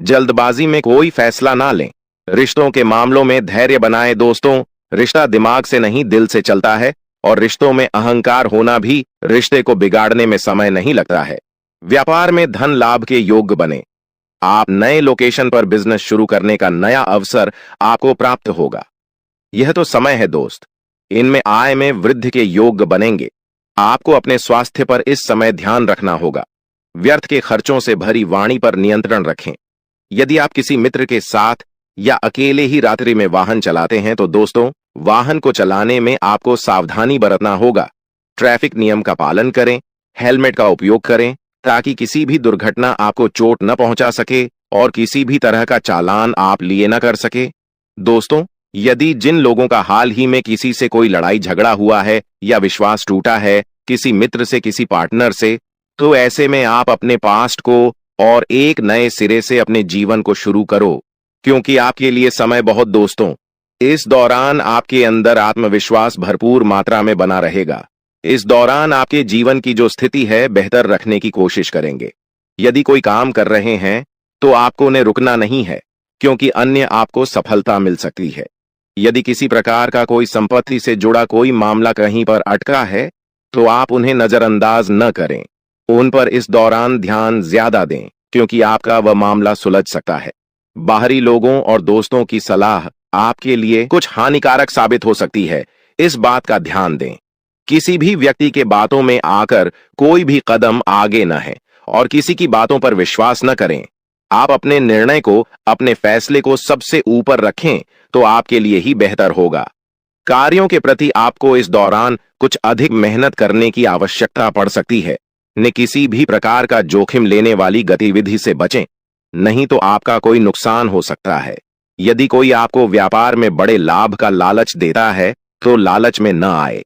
जल्दबाजी में कोई फैसला ना लें। रिश्तों के मामलों में धैर्य बनाएं दोस्तों। रिश्ता दिमाग से नहीं, दिल से चलता है और रिश्तों में अहंकार होना भी रिश्ते को बिगाड़ने में समय नहीं लगता है। व्यापार में धन लाभ के योग्य बने। आप नए लोकेशन पर बिजनेस शुरू करने का नया अवसर आपको प्राप्त होगा। यह तो समय है दोस्त, इनमें आय में वृद्धि के योग्य बनेंगे। आपको अपने स्वास्थ्य पर इस समय ध्यान रखना होगा। व्यर्थ के खर्चों से भरी वाणी पर नियंत्रण रखें। यदि आप किसी मित्र के साथ या अकेले ही रात्रि में वाहन चलाते हैं, तो दोस्तों, वाहन को चलाने में आपको सावधानी बरतना होगा। ट्रैफिक नियम का पालन करें, हेलमेट का उपयोग करें, ताकि किसी भी दुर्घटना आपको चोट न पहुंचा सके और किसी भी तरह का चालान आप लिए न कर सके। दोस्तों, यदि जिन लोगों का हाल ही में किसी से कोई लड़ाई झगड़ा हुआ है या विश्वास टूटा है, किसी मित्र से, किसी पार्टनर से, तो ऐसे में आप अपने पास्ट को और एक नए सिरे से अपने जीवन को शुरू करो, क्योंकि आपके लिए समय बहुत दोस्तों, इस दौरान आपके अंदर आत्मविश्वास भरपूर मात्रा में बना रहेगा। इस दौरान आपके जीवन की जो स्थिति है, बेहतर रखने की कोशिश करेंगे। यदि कोई काम कर रहे हैं, तो आपको उन्हें रुकना नहीं है, क्योंकि अन्य आपको सफलता मिल सकती है। यदि किसी प्रकार का कोई संपत्ति से जुड़ा कोई मामला कहीं पर अटका है, तो आप उन्हें नजरअंदाज न करें। उन पर इस दौरान ध्यान ज्यादा दें, क्योंकि आपका वह मामला सुलझ सकता है। बाहरी लोगों और दोस्तों की सलाह आपके लिए कुछ हानिकारक साबित हो सकती है, इस बात का ध्यान दें। किसी भी व्यक्ति के बातों में आकर कोई भी कदम आगे न है और किसी की बातों पर विश्वास न करें। आप अपने निर्णय को, अपने फैसले को सबसे ऊपर रखें, तो आपके लिए ही बेहतर होगा। कार्यों के प्रति आपको इस दौरान कुछ अधिक मेहनत करने की आवश्यकता पड़ सकती है। न किसी भी प्रकार का जोखिम लेने वाली गतिविधि से बचें, नहीं तो आपका कोई नुकसान हो सकता है। यदि कोई आपको व्यापार में बड़े लाभ का लालच देता है तो लालच में न आए।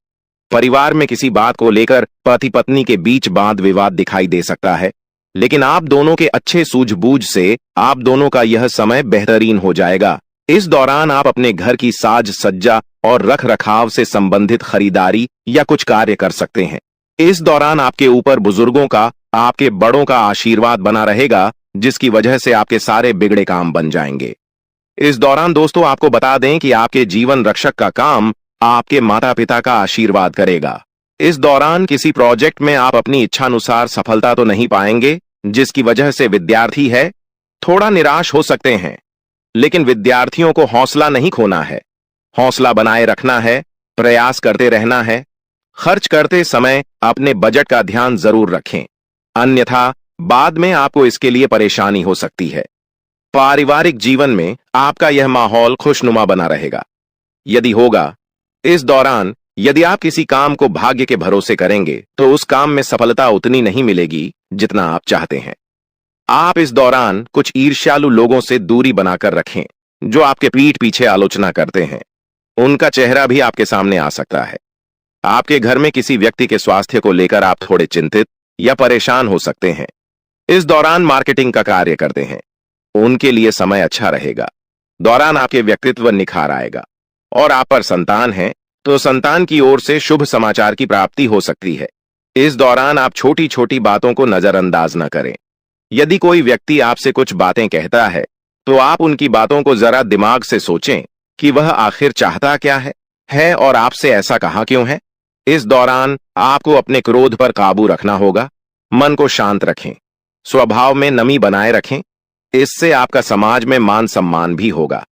परिवार में किसी बात को लेकर पति पत्नी के बीच वाद विवाद दिखाई दे सकता है, लेकिन आप दोनों के अच्छे सूझबूझ से आप दोनों का यह समय बेहतरीन हो जाएगा। इस दौरान आप अपने घर की साज सज्जा और रख रखाव से संबंधित खरीदारी या कुछ कार्य कर सकते हैं। इस दौरान आपके ऊपर बुजुर्गों का, आपके बड़ों का आशीर्वाद बना रहेगा, जिसकी वजह से आपके सारे बिगड़े काम बन जाएंगे। इस दौरान दोस्तों आपको बता दें कि आपके जीवन रक्षक का काम आपके माता पिता का आशीर्वाद करेगा। इस दौरान किसी प्रोजेक्ट में आप अपनी इच्छानुसार सफलता तो नहीं पाएंगे, जिसकी वजह से विद्यार्थी है थोड़ा निराश हो सकते हैं, लेकिन विद्यार्थियों को हौसला नहीं खोना है, हौसला बनाए रखना है, प्रयास करते रहना है। खर्च करते समय अपने बजट का ध्यान जरूर रखें, अन्यथा बाद में आपको इसके लिए परेशानी हो सकती है। पारिवारिक जीवन में आपका यह माहौल खुशनुमा बना रहेगा। यदि होगा, इस दौरान यदि आप किसी काम को भाग्य के भरोसे करेंगे तो उस काम में सफलता उतनी नहीं मिलेगी जितना आप चाहते हैं। आप इस दौरान कुछ ईर्ष्यालु लोगों से दूरी बनाकर रखें जो आपके पीठ पीछे आलोचना करते हैं। उनका चेहरा भी आपके सामने आ सकता है। आपके घर में किसी व्यक्ति के स्वास्थ्य को लेकर आप थोड़े चिंतित या परेशान हो सकते हैं। इस दौरान मार्केटिंग का कार्य करते हैं, उनके लिए समय अच्छा रहेगा। दौरान आपके व्यक्तित्व निखार आएगा। और आप पर संतान है तो संतान की ओर से शुभ समाचार की प्राप्ति हो सकती है। इस दौरान आप छोटी छोटी बातों को नजरअंदाज न करें। यदि कोई व्यक्ति आपसे कुछ बातें कहता है तो आप उनकी बातों को जरा दिमाग से सोचें कि वह आखिर चाहता क्या है और आपसे ऐसा कहा क्यों है। इस दौरान आपको अपने क्रोध पर काबू रखना होगा। मन को शांत रखें, स्वभाव में नमी बनाए रखें, इससे आपका समाज में मान सम्मान भी होगा।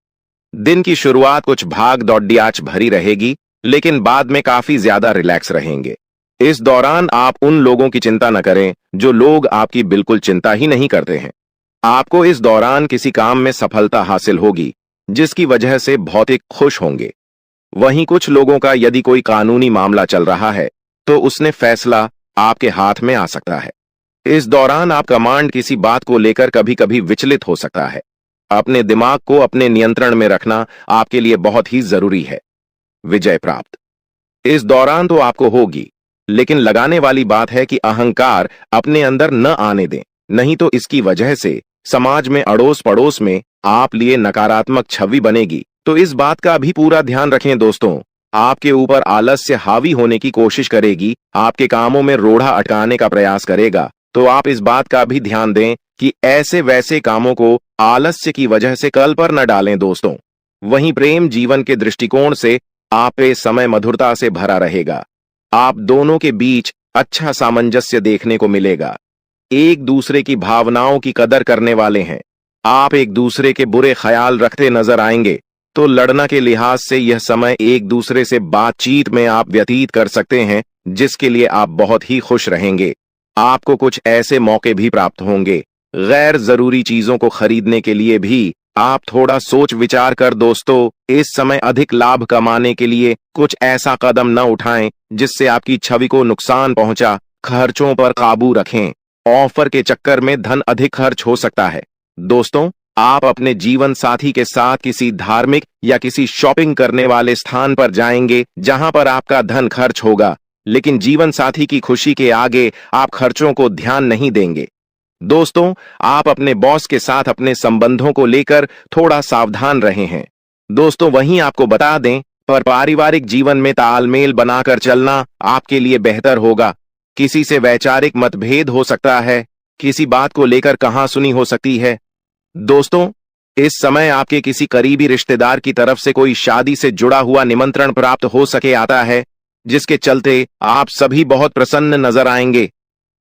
दिन की शुरुआत कुछ भाग दौड़ियाच भरी रहेगी, लेकिन बाद में काफी ज्यादा रिलैक्स रहेंगे। इस दौरान आप उन लोगों की चिंता न करें जो लोग आपकी बिल्कुल चिंता ही नहीं करते हैं। आपको इस दौरान किसी काम में सफलता हासिल होगी, जिसकी वजह से भौतिक खुश होंगे। वहीं कुछ लोगों का यदि कोई कानूनी मामला चल रहा है तो उसने फैसला आपके हाथ में आ सकता है। इस दौरान आप कमांड किसी बात को लेकर कभी कभी विचलित हो सकता है। अपने दिमाग को अपने नियंत्रण में रखना आपके लिए बहुत ही जरूरी है। विजय प्राप्त इस दौरान तो आपको होगी, लेकिन लगाने वाली बात है कि अहंकार अपने अंदर न आने दें, नहीं तो इसकी वजह से समाज में अड़ोस पड़ोस में आप लिए नकारात्मक छवि बनेगी। तो इस बात का भी पूरा ध्यान रखें दोस्तों। आपके ऊपर आलस्य हावी होने की कोशिश करेगी, आपके कामों में रोड़ा अटकाने का प्रयास करेगा। तो आप इस बात का भी ध्यान दें कि ऐसे वैसे कामों को आलस्य की वजह से कल पर न डालें दोस्तों। वहीं प्रेम जीवन के दृष्टिकोण से आप पे समय मधुरता से भरा रहेगा। आप दोनों के बीच अच्छा सामंजस्य देखने को मिलेगा। एक दूसरे की भावनाओं की कदर करने वाले हैं। आप एक दूसरे के बुरे ख्याल रखते नजर आएंगे, तो लड़ना के लिहाज से यह समय एक दूसरे से बातचीत में आप व्यतीत कर सकते हैं, जिसके लिए आप बहुत ही खुश रहेंगे। आपको कुछ ऐसे मौके भी प्राप्त होंगे। गैर जरूरी चीजों को खरीदने के लिए भी आप थोड़ा सोच विचार कर दोस्तों इस समय अधिक लाभ कमाने के लिए कुछ ऐसा कदम न उठाएं जिससे आपकी छवि को नुकसान पहुंचा। खर्चों पर काबू रखें। ऑफर के चक्कर में धन अधिक खर्च हो सकता है। दोस्तों, आप अपने जीवन साथी के साथ किसी धार्मिक या किसी शॉपिंग करने वाले स्थान पर जाएंगे जहां पर आपका धन खर्च होगा, लेकिन जीवन साथी की खुशी के आगे आप खर्चों को ध्यान नहीं देंगे। दोस्तों, आप अपने बॉस के साथ अपने संबंधों को लेकर थोड़ा सावधान रहे हैं। दोस्तों, वहीं आपको बता दें, पर पारिवारिक जीवन में तालमेल बनाकर चलना आपके लिए बेहतर होगा। किसी से वैचारिक मतभेद हो सकता है, किसी बात को लेकर कहासुनी हो सकती है। दोस्तों, इस समय आपके किसी करीबी रिश्तेदार की तरफ से कोई शादी से जुड़ा हुआ निमंत्रण प्राप्त हो सके आता है, जिसके चलते आप सभी बहुत प्रसन्न नजर आएंगे।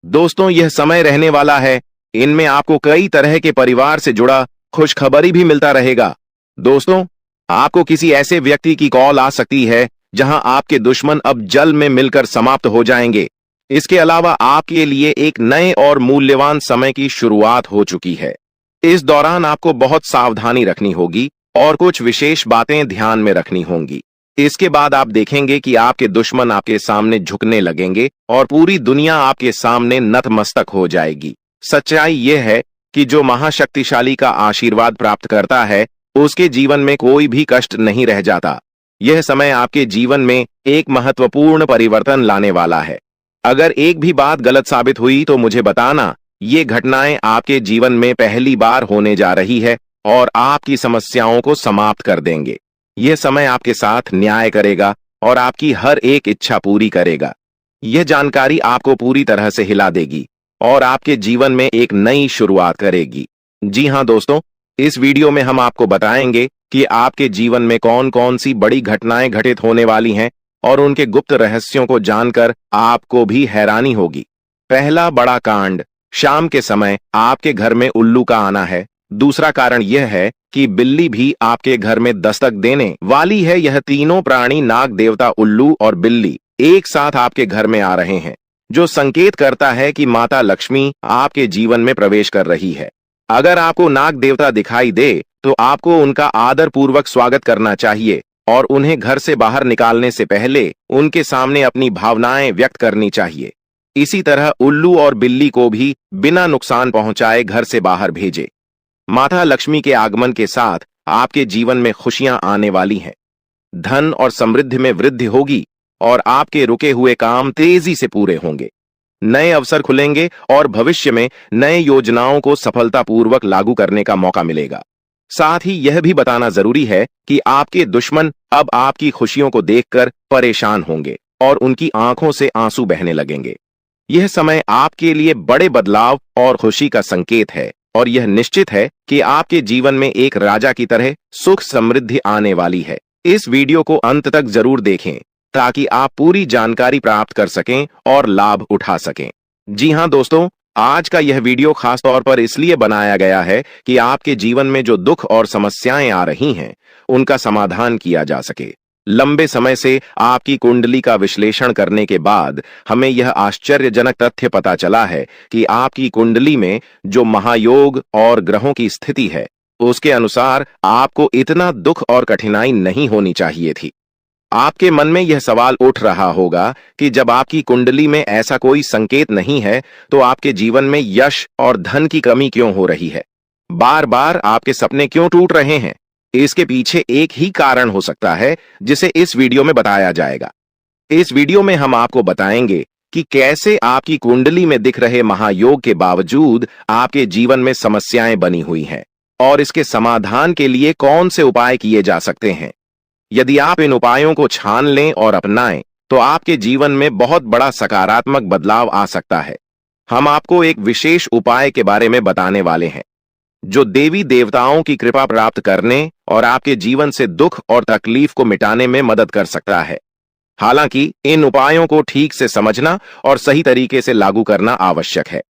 दोस्तों, यह समय रहने वाला है। इनमें आपको कई तरह के परिवार से जुड़ा खुशखबरी भी मिलता रहेगा। दोस्तों, आपको किसी ऐसे व्यक्ति की कॉल आ सकती है जहां आपके दुश्मन अब जल में मिलकर समाप्त हो जाएंगे। इसके अलावा आपके लिए एक नए और मूल्यवान समय की शुरुआत हो चुकी है। इस दौरान आपको बहुत सावधानी रखनी होगी और कुछ विशेष बातें ध्यान में रखनी होंगी। इसके बाद आप देखेंगे कि आपके दुश्मन आपके सामने झुकने लगेंगे और पूरी दुनिया आपके सामने नतमस्तक हो जाएगी। सच्चाई यह है कि जो महाशक्तिशाली का आशीर्वाद प्राप्त करता है उसके जीवन में कोई भी कष्ट नहीं रह जाता। यह समय आपके जीवन में एक महत्वपूर्ण परिवर्तन लाने वाला है। अगर एक भी बात गलत साबित हुई तो मुझे बताना। ये घटनाएं आपके जीवन में पहली बार होने जा रही है और आपकी समस्याओं को समाप्त कर देंगे। यह समय आपके साथ न्याय करेगा और आपकी हर एक इच्छा पूरी करेगा। यह जानकारी आपको पूरी तरह से हिला देगी और आपके जीवन में एक नई शुरुआत करेगी। जी हाँ दोस्तों, इस वीडियो में हम आपको बताएंगे कि आपके जीवन में कौन कौन सी बड़ी घटनाएं घटित होने वाली हैं और उनके गुप्त रहस्यों को जानकर आपको भी हैरानी होगी। पहला बड़ा कांड, शाम के समय आपके घर में उल्लू का आना है। दूसरा कारण यह है कि बिल्ली भी आपके घर में दस्तक देने वाली है। यह तीनों प्राणी, नाग देवता, उल्लू और बिल्ली, एक साथ आपके घर में आ रहे हैं, जो संकेत करता है कि माता लक्ष्मी आपके जीवन में प्रवेश कर रही है। अगर आपको नाग देवता दिखाई दे तो आपको उनका आदर पूर्वक स्वागत करना चाहिए और उन्हें घर से बाहर निकालने से पहले उनके सामने अपनी भावनाएं व्यक्त करनी चाहिए। इसी तरह उल्लू और बिल्ली को भी बिना नुकसान पहुंचाए घर से बाहर भेजे। माता लक्ष्मी के आगमन के साथ आपके जीवन में खुशियां आने वाली हैं। धन और समृद्धि में वृद्धि होगी और आपके रुके हुए काम तेजी से पूरे होंगे। नए अवसर खुलेंगे और भविष्य में नए योजनाओं को सफलतापूर्वक लागू करने का मौका मिलेगा। साथ ही यह भी बताना जरूरी है कि आपके दुश्मन अब आपकी खुशियों को देखकर परेशान होंगे और उनकी आंखों से आंसू बहने लगेंगे। यह समय आपके लिए बड़े बदलाव और खुशी का संकेत है और यह निश्चित है कि आपके जीवन में एक राजा की तरह सुख समृद्धि आने वाली है। इस वीडियो को अंत तक जरूर देखें ताकि आप पूरी जानकारी प्राप्त कर सकें और लाभ उठा सकें। जी हां दोस्तों, आज का यह वीडियो खास तौर पर इसलिए बनाया गया है कि आपके जीवन में जो दुख और समस्याएं आ रही हैं, उनका समाधान किया जा सके। लंबे समय से आपकी कुंडली का विश्लेषण करने के बाद हमें यह आश्चर्यजनक तथ्य पता चला है कि आपकी कुंडली में जो महायोग और ग्रहों की स्थिति है, उसके अनुसार आपको इतना दुख और कठिनाई नहीं होनी चाहिए थी। आपके मन में यह सवाल उठ रहा होगा कि जब आपकी कुंडली में ऐसा कोई संकेत नहीं है तो आपके जीवन में यश और धन की कमी क्यों हो रही है? बार बार आपके सपने क्यों टूट रहे हैं? इसके पीछे एक ही कारण हो सकता है जिसे इस वीडियो में बताया जाएगा। इस वीडियो में हम आपको बताएंगे कि कैसे आपकी कुंडली में दिख रहे महायोग के बावजूद आपके जीवन में समस्याएं बनी हुई हैं और इसके समाधान के लिए कौन से उपाय किए जा सकते हैं। यदि आप इन उपायों को छान लें और अपनाएं तो आपके जीवन में बहुत बड़ा सकारात्मक बदलाव आ सकता है। हम आपको एक विशेष उपाय के बारे में बताने वाले हैं जो देवी देवताओं की कृपा प्राप्त करने और आपके जीवन से दुख और तकलीफ को मिटाने में मदद कर सकता है। हालांकि इन उपायों को ठीक से समझना और सही तरीके से लागू करना आवश्यक है।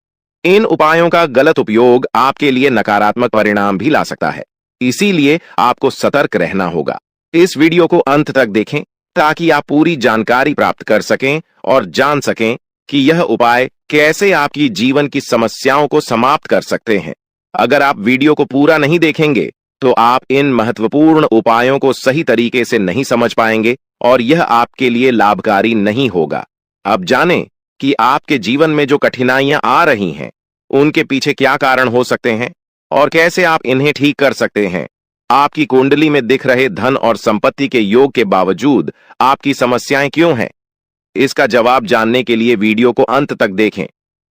इन उपायों का गलत उपयोग आपके लिए नकारात्मक परिणाम भी ला सकता है, इसीलिए आपको सतर्क रहना होगा। इस वीडियो को अंत तक देखें ताकि आप पूरी जानकारी प्राप्त कर सकें और जान सकें कि यह उपाय कैसे आपकी जीवन की समस्याओं को समाप्त कर सकते हैं। अगर आप वीडियो को पूरा नहीं देखेंगे तो आप इन महत्वपूर्ण उपायों को सही तरीके से नहीं समझ पाएंगे और यह आपके लिए लाभकारी नहीं होगा। अब जानें कि आपके जीवन में जो कठिनाइयां आ रही हैं, उनके पीछे क्या कारण हो सकते हैं और कैसे आप इन्हें ठीक कर सकते हैं। आपकी कुंडली में दिख रहे धन और संपत्ति के योग के बावजूद आपकी समस्याएं क्यों हैं? इसका जवाब जानने के लिए वीडियो को अंत तक देखें।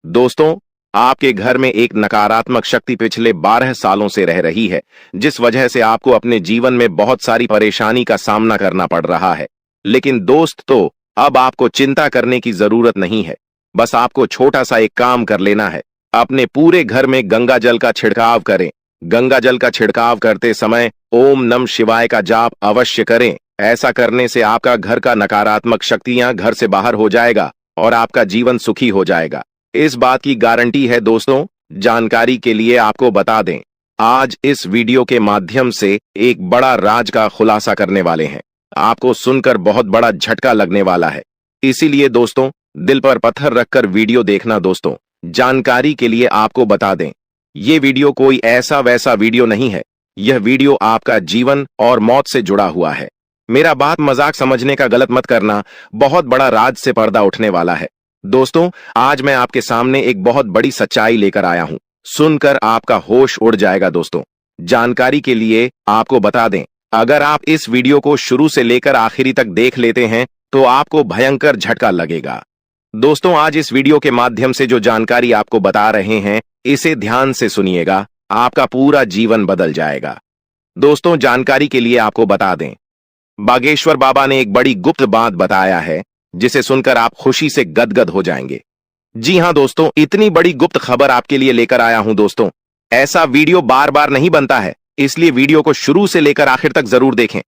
दोस्तों, आपके घर में एक नकारात्मक शक्ति पिछले 12 सालों से रह रही है, जिस वजह से आपको अपने जीवन में बहुत सारी परेशानी का सामना करना पड़ रहा है। लेकिन दोस्तों, अब आपको चिंता करने की जरूरत नहीं है। बस आपको छोटा सा एक काम कर लेना है। अपने पूरे घर में गंगा जल का छिड़काव करें। गंगा जल का छिड़काव करते समय ओम नमः शिवाय का जाप अवश्य करें। ऐसा करने से आपका घर का नकारात्मक शक्तियां घर से बाहर हो जाएगा और आपका जीवन सुखी हो जाएगा। इस बात की गारंटी है दोस्तों। जानकारी के लिए आपको बता दें, आज इस वीडियो के माध्यम से एक बड़ा राज का खुलासा करने वाले हैं। आपको सुनकर बहुत बड़ा झटका लगने वाला है, इसीलिए दोस्तों दिल पर पत्थर रखकर वीडियो देखना। दोस्तों, जानकारी के लिए आपको बता दें, ये वीडियो कोई ऐसा वैसा वीडियो नहीं है। यह वीडियो आपका जीवन और मौत से जुड़ा हुआ है। मेरा बात मजाक समझने का गलत मत करना। बहुत बड़ा राज से पर्दा उठने वाला है। दोस्तों, आज मैं आपके सामने एक बहुत बड़ी सच्चाई लेकर आया हूं। सुनकर आपका होश उड़ जाएगा दोस्तों। जानकारी के लिए आपको बता दें, अगर आप इस वीडियो को शुरू से लेकर आखिरी तक देख लेते हैं तो आपको भयंकर झटका लगेगा। दोस्तों, आज इस वीडियो के माध्यम से जो जानकारी आपको बता रहे हैं, इसे ध्यान से सुनिएगा, आपका पूरा जीवन बदल जाएगा। दोस्तों, जानकारी के लिए आपको बता दें, बागेश्वर बाबा ने एक बड़ी गुप्त बात बताया है जिसे सुनकर आप खुशी से गदगद हो जाएंगे। जी हां दोस्तों, इतनी बड़ी गुप्त खबर आपके लिए लेकर आया हूं। दोस्तों, ऐसा वीडियो बार बार नहीं बनता है, इसलिए वीडियो को शुरू से लेकर आखिर तक जरूर देखें।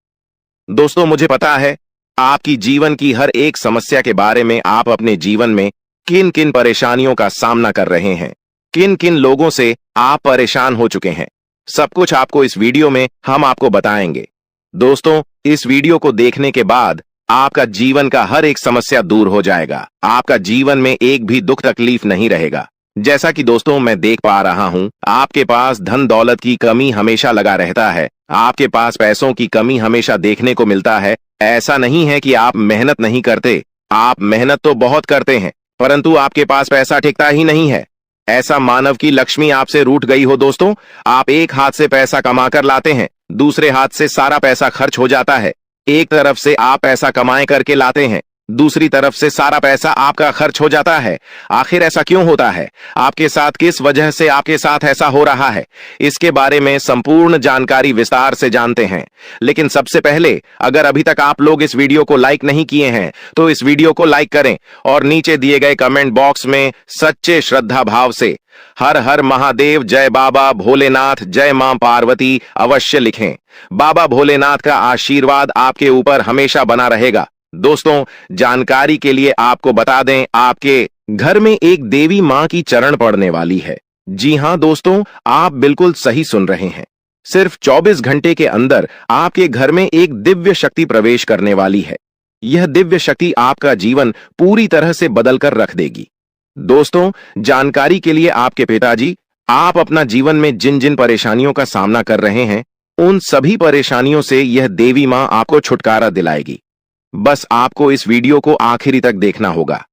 दोस्तों, मुझे पता है आपकी जीवन की हर एक समस्या के बारे में, आप अपने जीवन में किन किन परेशानियों का सामना कर रहे हैं, किन किन लोगों से आप परेशान हो चुके हैं, सब कुछ आपको इस वीडियो में हम आपको बताएंगे। दोस्तों, इस वीडियो को देखने के बाद आपका जीवन का हर एक समस्या दूर हो जाएगा, आपका जीवन में एक भी दुख तकलीफ नहीं रहेगा। जैसा कि दोस्तों मैं देख पा रहा हूं, आपके पास धन दौलत की कमी हमेशा लगा रहता है, आपके पास पैसों की कमी हमेशा देखने को मिलता है। ऐसा नहीं है कि आप मेहनत नहीं करते, आप मेहनत तो बहुत करते हैं, परंतु आपके पास पैसा टिकता ही नहीं है। ऐसा मानव की लक्ष्मी आपसे रूठ गई हो। दोस्तों, आप एक हाथ से पैसा कमाकर लाते हैं, दूसरे हाथ से सारा पैसा खर्च हो जाता है। एक तरफ से आप पैसा कमाए करके लाते हैं, दूसरी तरफ से सारा पैसा आपका खर्च हो जाता है। आखिर ऐसा क्यों होता है? आपके साथ किस वजह से आपके साथ ऐसा हो रहा है, इसके बारे में संपूर्ण जानकारी विस्तार से जानते हैं। लेकिन सबसे पहले, अगर अभी तक आप लोग इस वीडियो को लाइक नहीं किए हैं तो इस वीडियो को लाइक करें और नीचे दिए गए कमेंट बॉक्स में सच्चे श्रद्धा भाव से हर हर महादेव, जय बाबा भोलेनाथ, जय मां पार्वती अवश्य लिखें। बाबा भोलेनाथ का आशीर्वाद आपके ऊपर हमेशा बना रहेगा। दोस्तों, जानकारी के लिए आपको बता दें, आपके घर में एक देवी मां की चरण पड़ने वाली है। जी हां दोस्तों, आप बिल्कुल सही सुन रहे हैं। सिर्फ 24 घंटे के अंदर आपके घर में एक दिव्य शक्ति प्रवेश करने वाली है। यह दिव्य शक्ति आपका जीवन पूरी तरह से बदल कर रख देगी। दोस्तों, जानकारी के लिए आपके पिताजी, आप अपना जीवन में जिन जिन परेशानियों का सामना कर रहे हैं, उन सभी परेशानियों से यह देवी मां आपको छुटकारा दिलाएगी। बस आपको इस वीडियो को आखिरी तक देखना होगा।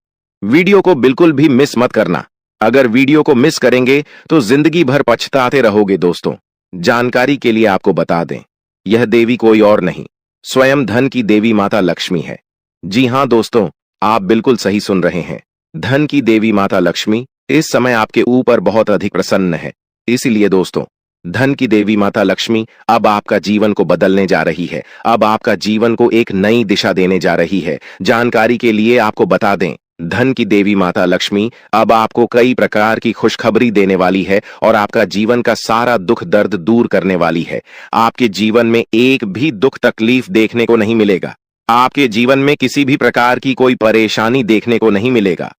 वीडियो को बिल्कुल भी मिस मत करना। अगर वीडियो को मिस करेंगे तो जिंदगी भर पछताते रहोगे। दोस्तों, जानकारी के लिए आपको बता दें, यह देवी कोई और नहीं, स्वयं धन की देवी माता लक्ष्मी है। जी हां दोस्तों, आप बिल्कुल सही सुन रहे हैं। धन की देवी माता लक्ष्मी इस समय आपके ऊपर बहुत अधिक प्रसन्न है। इसीलिए दोस्तों, धन की देवी माता लक्ष्मी अब आपका जीवन को बदलने जा रही है, अब आपका जीवन को एक नई दिशा देने जा रही है। जानकारी के लिए आपको बता दें, धन की देवी माता लक्ष्मी अब आपको कई प्रकार की खुशखबरी देने वाली है और आपका जीवन का सारा दुख दर्द दूर करने वाली है। आपके जीवन में एक भी दुख तकलीफ देखने को नहीं मिलेगा, आपके जीवन में किसी भी प्रकार की कोई परेशानी देखने को नहीं मिलेगा।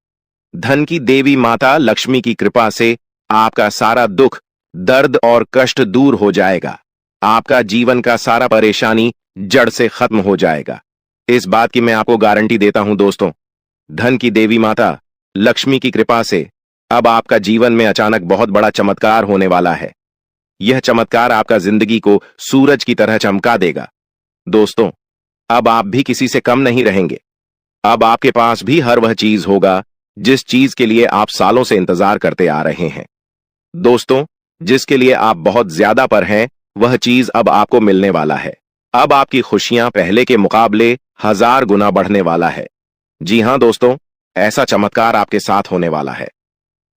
धन की देवी माता लक्ष्मी की कृपा से आपका सारा दुख, दर्द और कष्ट दूर हो जाएगा। आपका जीवन का सारा परेशानी जड़ से खत्म हो जाएगा। इस बात की मैं आपको गारंटी देता हूं। दोस्तों, धन की देवी माता लक्ष्मी की कृपा से अब आपका जीवन में अचानक बहुत बड़ा चमत्कार होने वाला है। यह चमत्कार आपका जिंदगी को सूरज की तरह चमका देगा। दोस्तों, अब आप भी किसी से कम नहीं रहेंगे। अब आपके पास भी हर वह चीज होगा जिस चीज के लिए आप सालों से इंतजार करते आ रहे हैं। दोस्तों, जिसके लिए आप बहुत ज्यादा पर हैं, वह चीज अब आपको मिलने वाला है। अब आपकी खुशियां पहले के मुकाबले 1000 गुना बढ़ने वाला है। जी हां दोस्तों, ऐसा चमत्कार आपके साथ होने वाला है।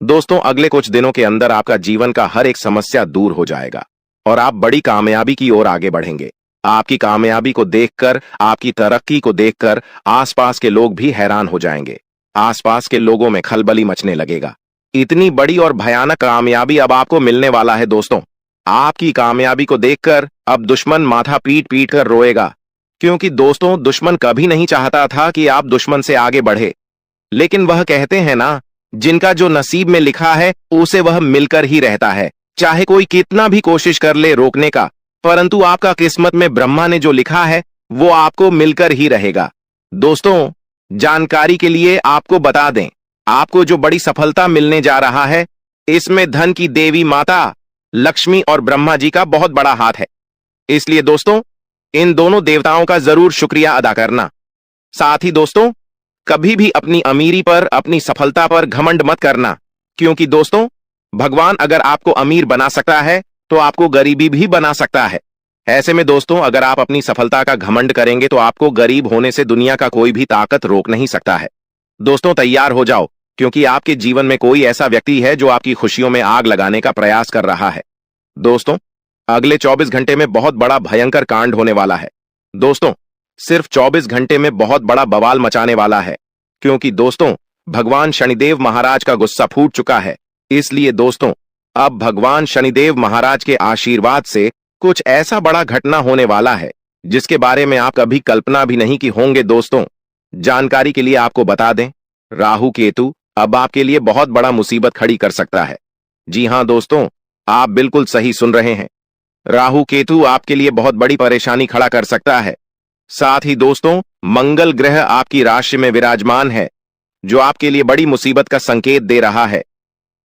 दोस्तों, अगले कुछ दिनों के अंदर आपका जीवन का हर एक समस्या दूर हो जाएगा और आप बड़ी कामयाबी की ओर आगे बढ़ेंगे। आपकी कामयाबी को देखकर, आपकी तरक्की को देखकर आसपास के लोग भी हैरान हो जाएंगे। आसपास के लोगों में खलबली मचने लगेगा। इतनी बड़ी और भयानक कामयाबी अब आपको मिलने वाला है। दोस्तों, आपकी कामयाबी को देखकर अब दुश्मन माथा पीट पीट कर रोएगा, क्योंकि दोस्तों, दुश्मन कभी नहीं चाहता था कि आप दुश्मन से आगे बढ़े। लेकिन वह कहते हैं ना, जिनका जो नसीब में लिखा है उसे वह मिलकर ही रहता है। चाहे कोई कितना भी कोशिश कर ले रोकने का, परंतु आपका किस्मत में ब्रह्मा ने जो लिखा है वो आपको मिलकर ही रहेगा। दोस्तों, जानकारी के लिए आपको बता दें, आपको जो बड़ी सफलता मिलने जा रहा है, इसमें धन की देवी माता लक्ष्मी और ब्रह्मा जी का बहुत बड़ा हाथ है। इसलिए दोस्तों, इन दोनों देवताओं का जरूर शुक्रिया अदा करना। साथ ही दोस्तों, कभी भी अपनी अमीरी पर, अपनी सफलता पर घमंड मत करना, क्योंकि दोस्तों, भगवान अगर आपको अमीर बना सकता है तो आपको गरीबी भी बना सकता है। ऐसे में दोस्तों, अगर आप अपनी सफलता का घमंड करेंगे तो आपको गरीब होने से दुनिया का कोई भी ताकत रोक नहीं सकता है। दोस्तों, तैयार हो जाओ, क्योंकि आपके जीवन में कोई ऐसा व्यक्ति है जो आपकी खुशियों में आग लगाने का प्रयास कर रहा है। दोस्तों, अगले 24 घंटे में बहुत बड़ा भयंकर कांड होने वाला है। दोस्तों, सिर्फ 24 घंटे में बहुत बड़ा बवाल मचाने वाला है, क्योंकि दोस्तों, भगवान शनिदेव महाराज का गुस्सा फूट चुका है। इसलिए दोस्तों, अब भगवान शनिदेव महाराज के आशीर्वाद से कुछ ऐसा बड़ा घटना होने वाला है जिसके बारे में आप कभी कल्पना भी नहीं की होंगे। दोस्तों, जानकारी के लिए आपको बता दें, राहु केतु अब आपके लिए बहुत बड़ा मुसीबत खड़ी कर सकता है। जी हां दोस्तों, आप बिल्कुल सही सुन रहे हैं। राहु केतु आपके लिए बहुत बड़ी परेशानी खड़ा कर सकता है। साथ ही दोस्तों, मंगल ग्रह आपकी राशि में विराजमान है, जो आपके लिए बड़ी मुसीबत का संकेत दे रहा है।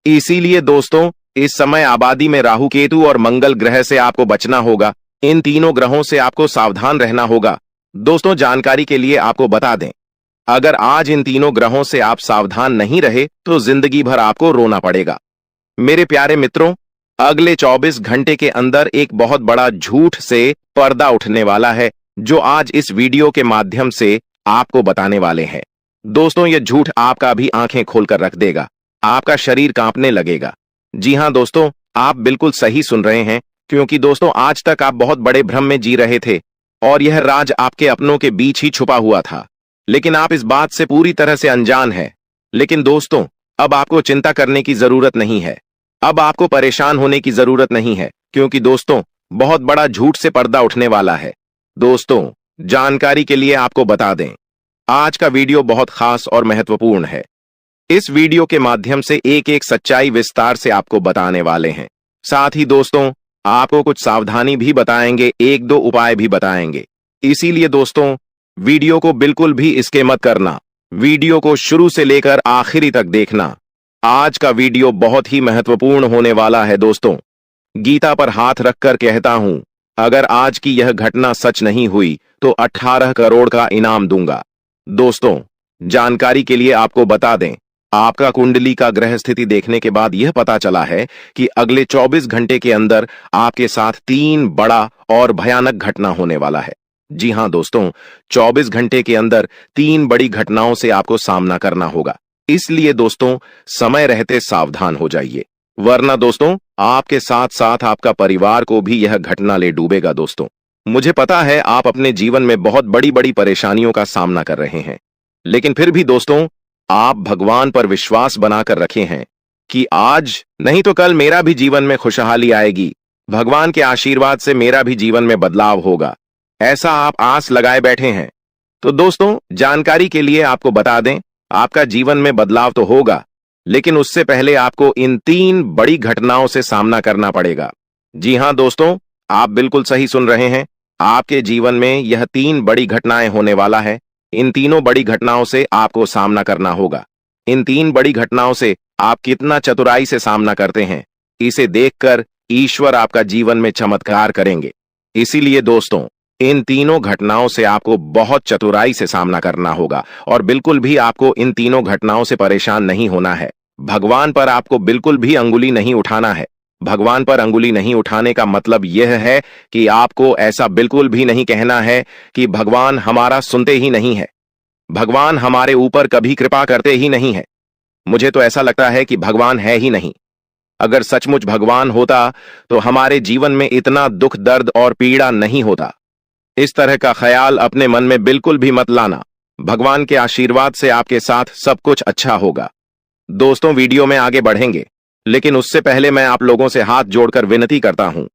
इसीलिए दोस्तों, इस समय आबादी में राहु केतु और मंगल ग्रह से आपको बचना होगा। इन तीनों ग्रहों से आपको सावधान रहना होगा। दोस्तों, जानकारी के लिए आपको बता दें, अगर आज इन तीनों ग्रहों से आप सावधान नहीं रहे तो जिंदगी भर आपको रोना पड़ेगा। मेरे प्यारे मित्रों, अगले 24 घंटे के अंदर एक बहुत बड़ा झूठ से पर्दा उठने वाला है, जो आज इस वीडियो के माध्यम से आपको बताने वाले हैं। दोस्तों, यह झूठ आपका भी आंखें खोलकर रख देगा, आपका शरीर कांपने लगेगा। जी हां दोस्तों, आप बिल्कुल सही सुन रहे हैं, क्योंकि दोस्तों, आज तक आप बहुत बड़े भ्रम में जी रहे थे और यह राज आपके अपनों के बीच ही छुपा हुआ था, लेकिन आप इस बात से पूरी तरह से अनजान हैं। लेकिन दोस्तों, अब आपको चिंता करने की जरूरत नहीं है, अब आपको परेशान होने की जरूरत नहीं है, क्योंकि दोस्तों, बहुत बड़ा झूठ से पर्दा उठने वाला है। दोस्तों, जानकारी के लिए आपको बता दें, आज का वीडियो बहुत खास और महत्वपूर्ण है। इस वीडियो के माध्यम से एक एक सच्चाई विस्तार से आपको बताने वाले हैं। साथ ही दोस्तों, आपको कुछ सावधानी भी बताएंगे, एक दो उपाय भी बताएंगे। इसीलिए दोस्तों, वीडियो को बिल्कुल भी स्किप मत करना, वीडियो को शुरू से लेकर आखिरी तक देखना। आज का वीडियो बहुत ही महत्वपूर्ण होने वाला है। दोस्तों, गीता पर हाथ रखकर कहता हूं, अगर आज की यह घटना सच नहीं हुई तो 18 करोड़ का इनाम दूंगा। दोस्तों, जानकारी के लिए आपको बता दें, आपका कुंडली का ग्रह स्थिति देखने के बाद यह पता चला है कि अगले 24 घंटे के अंदर आपके साथ 3 बड़ा और भयानक घटना होने वाला है। जी हां दोस्तों, 24 घंटे के अंदर 3 बड़ी घटनाओं से आपको सामना करना होगा। इसलिए दोस्तों, समय रहते सावधान हो जाइए, वरना दोस्तों, आपके साथ साथ आपका परिवार को भी यह घटना ले डूबेगा। दोस्तों, मुझे पता है आप अपने जीवन में बहुत बड़ी बड़ी परेशानियों का सामना कर रहे हैं, लेकिन फिर भी दोस्तों, आप भगवान पर विश्वास बनाकर रखे हैं कि आज नहीं तो कल मेरा भी जीवन में खुशहाली आएगी, भगवान के आशीर्वाद से मेरा भी जीवन में बदलाव होगा, ऐसा आप आस लगाए बैठे हैं। तो दोस्तों, जानकारी के लिए आपको बता दें, आपका जीवन में बदलाव तो होगा, लेकिन उससे पहले आपको इन 3 बड़ी घटनाओं से सामना करना पड़ेगा। जी हां दोस्तों, आप बिल्कुल सही सुन रहे हैं, आपके जीवन में यह 3 बड़ी घटनाएं होने वाला है। इन तीनों बड़ी घटनाओं से आपको सामना करना होगा। इन 3 बड़ी घटनाओं से आप कितना चतुराई से सामना करते हैं, इसे देखकर ईश्वर आपका जीवन में चमत्कार करेंगे। इसीलिए दोस्तों, इन तीनों घटनाओं से आपको बहुत चतुराई से सामना करना होगा और बिल्कुल भी आपको इन तीनों घटनाओं से परेशान नहीं होना है। भगवान पर आपको बिल्कुल भी अंगुली नहीं उठाना है। भगवान पर अंगुली नहीं उठाने का मतलब यह है कि आपको ऐसा बिल्कुल भी नहीं कहना है कि भगवान हमारा सुनते ही नहीं है, भगवान हमारे ऊपर कभी कृपा करते ही नहीं है, मुझे तो ऐसा लगता है कि भगवान है ही नहीं। अगर सचमुच भगवान होता तो हमारे जीवन में इतना दुख, दर्द और पीड़ा नहीं होता। इस तरह का ख्याल अपने मन में बिल्कुल भी मत लाना। भगवान के आशीर्वाद से आपके साथ सब कुछ अच्छा होगा। दोस्तों, वीडियो में आगे बढ़ेंगे, लेकिन उससे पहले मैं आप लोगों से हाथ जोड़कर विनती करता हूं,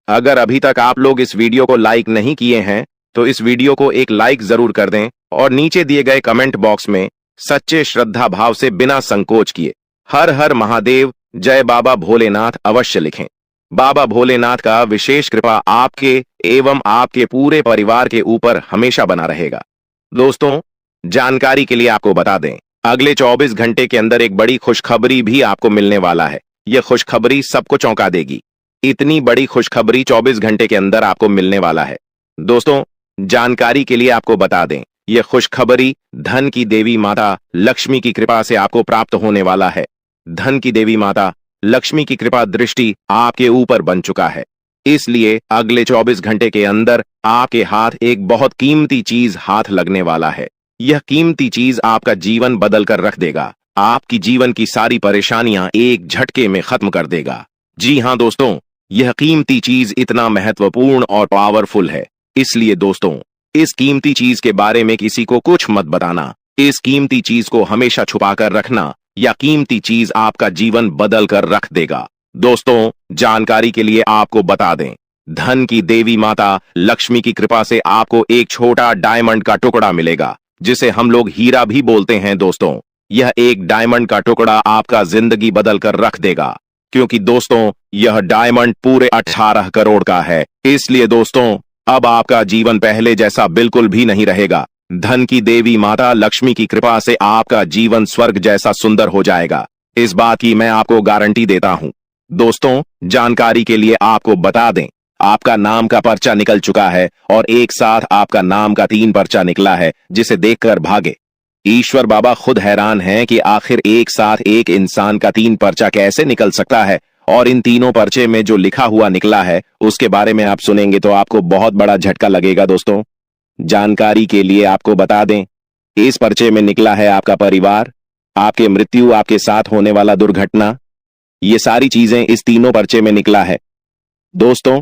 अगर अभी तक आप लोग इस वीडियो को लाइक नहीं किए हैं तो इस वीडियो को एक लाइक जरूर कर दें और नीचे दिए गए कमेंट बॉक्स में सच्चे श्रद्धा भाव से बिना संकोच किए हर हर महादेव, जय बाबा भोलेनाथ अवश्य लिखें। बाबा भोलेनाथ का विशेष कृपा आपके एवं आपके पूरे परिवार के ऊपर हमेशा बना रहेगा। दोस्तों, जानकारी के लिए आपको बता दें, अगले 24 घंटे के अंदर एक बड़ी खुशखबरी भी आपको मिलने वाला है। यह खुशखबरी सबको चौंका देगी। इतनी बड़ी खुशखबरी 24 घंटे के अंदर आपको मिलने वाला है। दोस्तों, जानकारी के लिए आपको बता दें, यह खुशखबरी धन की देवी माता लक्ष्मी की कृपा से आपको प्राप्त होने वाला है। धन की देवी माता लक्ष्मी की कृपा दृष्टि आपके ऊपर बन चुका है। इसलिए अगले 24 घंटे के अंदर आपके हाथ एक बहुत कीमती चीज हाथ लगने वाला है। यह कीमती चीज आपका जीवन बदल कर रख देगा। आपकी जीवन की सारी परेशानियां एक झटके में खत्म कर देगा। जी हाँ दोस्तों, यह कीमती चीज इतना महत्वपूर्ण और पावरफुल है। इसलिए दोस्तों, इस कीमती चीज के बारे में किसी को कुछ मत बताना। इस कीमती चीज को हमेशा छुपा कर रखना, या कीमती चीज आपका जीवन बदल कर रख देगा। दोस्तों, जानकारी के लिए आपको बता दें, धन की देवी माता लक्ष्मी की कृपा से आपको एक छोटा डायमंड का टुकड़ा मिलेगा, जिसे हम लोग हीरा भी बोलते हैं। दोस्तों, यह एक डायमंड का टुकड़ा आपका जिंदगी बदल कर रख देगा, क्योंकि दोस्तों यह डायमंड पूरे 18 करोड़ का है। इसलिए दोस्तों, अब आपका जीवन पहले जैसा बिल्कुल भी नहीं रहेगा। धन की देवी माता लक्ष्मी की कृपा से आपका जीवन स्वर्ग जैसा सुंदर हो जाएगा। इस बात की मैं आपको गारंटी देता हूं। दोस्तों, जानकारी के लिए आपको बता दें, आपका नाम का पर्चा निकल चुका है और एक साथ आपका नाम का 3 पर्चा निकला है, जिसे देखकर भागे। ईश्वर बाबा खुद हैरान हैं कि आखिर एक साथ एक इंसान का 3 पर्चा कैसे निकल सकता है, और इन तीनों पर्चे में जो लिखा हुआ निकला है उसके बारे में आप सुनेंगे तो आपको बहुत बड़ा झटका लगेगा। दोस्तों, जानकारी के लिए आपको बता दें, इस पर्चे में निकला है आपका परिवार, आपके मृत्यु, आपके साथ होने वाला दुर्घटना, ये सारी चीजें इस तीनों पर्चे में निकला है। दोस्तों,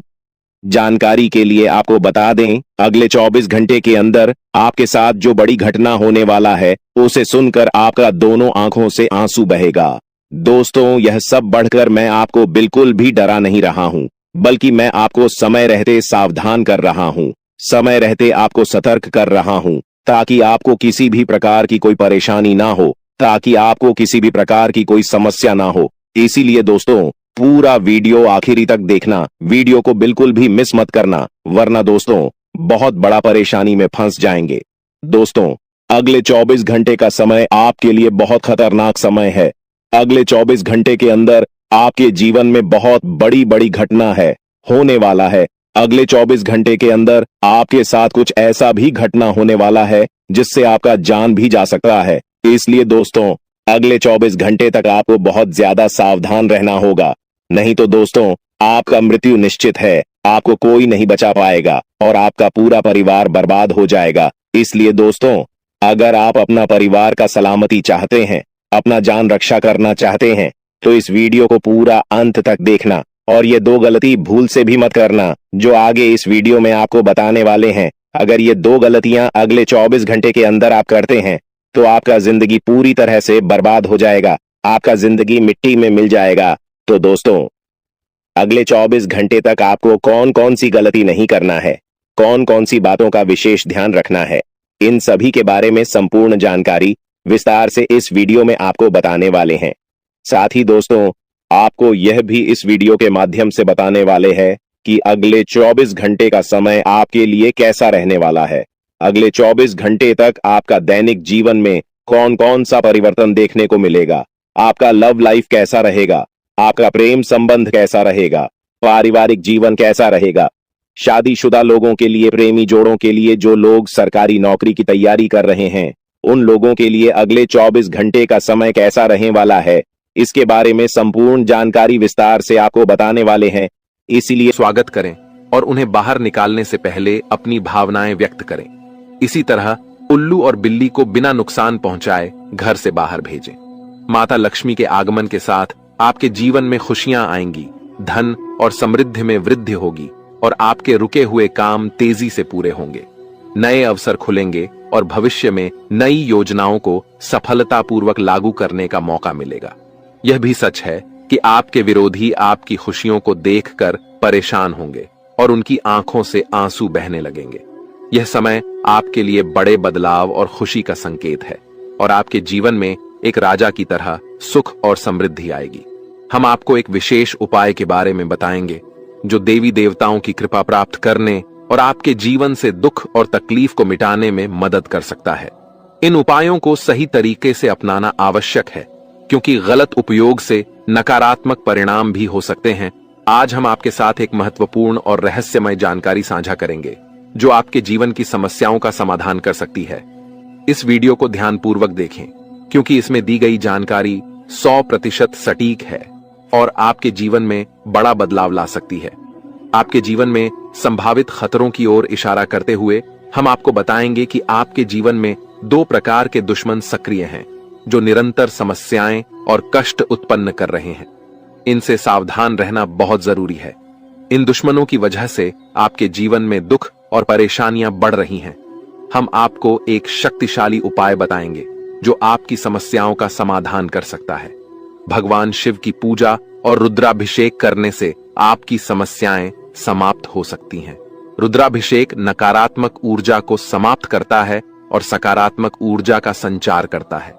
जानकारी के लिए आपको बता दें, अगले 24 घंटे के अंदर आपके साथ जो बड़ी घटना होने वाला है उसे सुनकर आपका दोनों आंखों से आंसू बहेगा। दोस्तों, यह सब बढ़कर मैं आपको बिल्कुल भी डरा नहीं रहा हूं, बल्कि मैं आपको समय रहते सावधान कर रहा हूं, समय रहते आपको सतर्क कर रहा हूं, ताकि आपको किसी भी प्रकार की कोई परेशानी ना हो, ताकि आपको किसी भी प्रकार की कोई समस्या ना हो। इसीलिए दोस्तों, पूरा वीडियो आखिरी तक देखना, वीडियो को बिल्कुल भी मिस मत करना, वरना दोस्तों बहुत बड़ा परेशानी में फंस जाएंगे। दोस्तों, अगले 24 घंटे का समय आपके लिए बहुत खतरनाक समय है। अगले 24 घंटे के अंदर आपके जीवन में बहुत बड़ी बड़ी घटना है, होने वाला है। अगले 24 घंटे के अंदर आपके साथ कुछ ऐसा भी घटना होने वाला है जिससे आपका जान भी जा सकता है। इसलिए दोस्तों, अगले 24 घंटे तक आपको बहुत ज्यादा सावधान रहना होगा, नहीं तो दोस्तों आपका मृत्यु निश्चित है। आपको कोई नहीं बचा पाएगा और आपका पूरा परिवार बर्बाद हो जाएगा। इसलिए दोस्तों, अगर आप अपना परिवार का सलामती चाहते हैं, अपना जान रक्षा करना चाहते हैं, तो इस वीडियो को पूरा अंत तक देखना, और ये 2 गलती भूल से भी मत करना जो आगे इस वीडियो में आपको बताने वाले हैं। अगर ये 2 गलतियां अगले 24 घंटे के अंदर आप करते हैं तो आपका जिंदगी पूरी तरह से बर्बाद हो जाएगा, आपका जिंदगी मिट्टी में मिल जाएगा। तो दोस्तों, अगले 24 घंटे तक आपको कौन कौन सी गलती नहीं करना है, कौन कौन सी बातों का विशेष ध्यान रखना है, इन सभी के बारे में संपूर्ण जानकारी विस्तार से इस वीडियो में आपको बताने वाले हैं। साथ ही दोस्तों, आपको यह भी इस वीडियो के माध्यम से बताने वाले हैं कि अगले 24 घंटे का समय आपके लिए कैसा रहने वाला है। अगले 24 घंटे तक आपका दैनिक जीवन में कौन कौन सा परिवर्तन देखने को मिलेगा, आपका लव लाइफ कैसा रहेगा, आपका प्रेम संबंध कैसा रहेगा, पारिवारिक जीवन कैसा रहेगा, शादीशुदा लोगों के लिए, प्रेमी जोड़ों के लिए, जो लोग सरकारी नौकरी की तैयारी कर रहे हैं, उन लोगों के लिए अगले 24 घंटे का समय कैसा रहने वाला है, इसके बारे में संपूर्ण जानकारी विस्तार से आपको बताने वाले हैं। इसीलिए स्वागत करें और उन्हें बाहर निकालने से पहले अपनी भावनाएं व्यक्त करें। इसी तरह उल्लू और बिल्ली को बिना नुकसान पहुंचाए घर से बाहर भेजें। माता लक्ष्मी के आगमन के साथ आपके जीवन में खुशियां आएंगी, धन और समृद्धि में वृद्धि होगी और आपके रुके हुए काम तेजी से पूरे होंगे। नए अवसर खुलेंगे और भविष्य में नई योजनाओं को सफलतापूर्वक लागू करने का मौका मिलेगा। यह भी सच है कि आपके विरोधी आपकी खुशियों को देखकर परेशान होंगे और उनकी आंखों से आंसू बहने लगेंगे। यह समय आपके लिए बड़े बदलाव और खुशी का संकेत है और आपके जीवन में एक राजा की तरह सुख और समृद्धि आएगी। हम आपको एक विशेष उपाय के बारे में बताएंगे जो देवी देवताओं की कृपा प्राप्त करने और आपके जीवन से दुख और तकलीफ को मिटाने में मदद कर सकता है। इन उपायों को सही तरीके से अपनाना आवश्यक है, क्योंकि गलत उपयोग से नकारात्मक परिणाम भी हो सकते हैं। आज हम आपके साथ एक महत्वपूर्ण और रहस्यमय जानकारी साझा करेंगे जो आपके जीवन की समस्याओं का समाधान कर सकती है। इस वीडियो को ध्यानपूर्वक देखें, क्योंकि इसमें दी गई जानकारी 100% सटीक है और आपके जीवन में बड़ा बदलाव ला सकती है। आपके जीवन में संभावित खतरों की ओर इशारा करते हुए हम आपको बताएंगे कि आपके जीवन में 2 प्रकार के दुश्मन सक्रिय हैं जो निरंतर समस्याएं और कष्ट उत्पन्न कर रहे हैं। इनसे सावधान रहना बहुत जरूरी है। इन दुश्मनों की वजह से आपके जीवन में दुख और परेशानियां बढ़ रही हैं। हम आपको एक शक्तिशाली उपाय बताएंगे जो आपकी समस्याओं का समाधान कर सकता है। भगवान शिव की पूजा और रुद्राभिषेक करने से आपकी समस्याएं समाप्त हो सकती हैं। रुद्राभिषेक नकारात्मक ऊर्जा को समाप्त करता है और सकारात्मक ऊर्जा का संचार करता है।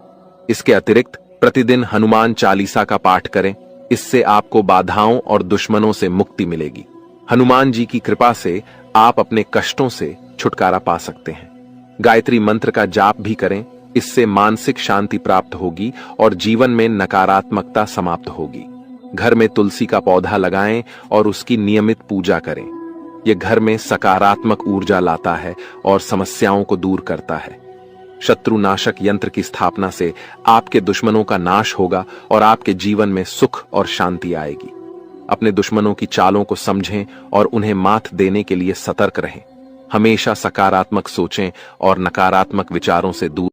इसके अतिरिक्त प्रतिदिन हनुमान चालीसा का पाठ करें। इससे आपको बाधाओं और दुश्मनों से मुक्ति मिलेगी। हनुमान जी की कृपा से आप अपने कष्टों से छुटकारा पा सकते हैं। गायत्री मंत्र का जाप भी करें। इससे मानसिक शांति प्राप्त होगी और जीवन में नकारात्मकता समाप्त होगी। घर में तुलसी का पौधा लगाएं और उसकी नियमित पूजा करें। यह घर में सकारात्मक ऊर्जा लाता है और समस्याओं को दूर करता है। शत्रुनाशक यंत्र की स्थापना से आपके दुश्मनों का नाश होगा और आपके जीवन में सुख और शांति आएगी। अपने दुश्मनों की चालों को समझें और उन्हें मात देने के लिए सतर्क रहें। हमेशा सकारात्मक सोचें और नकारात्मक विचारों से दूर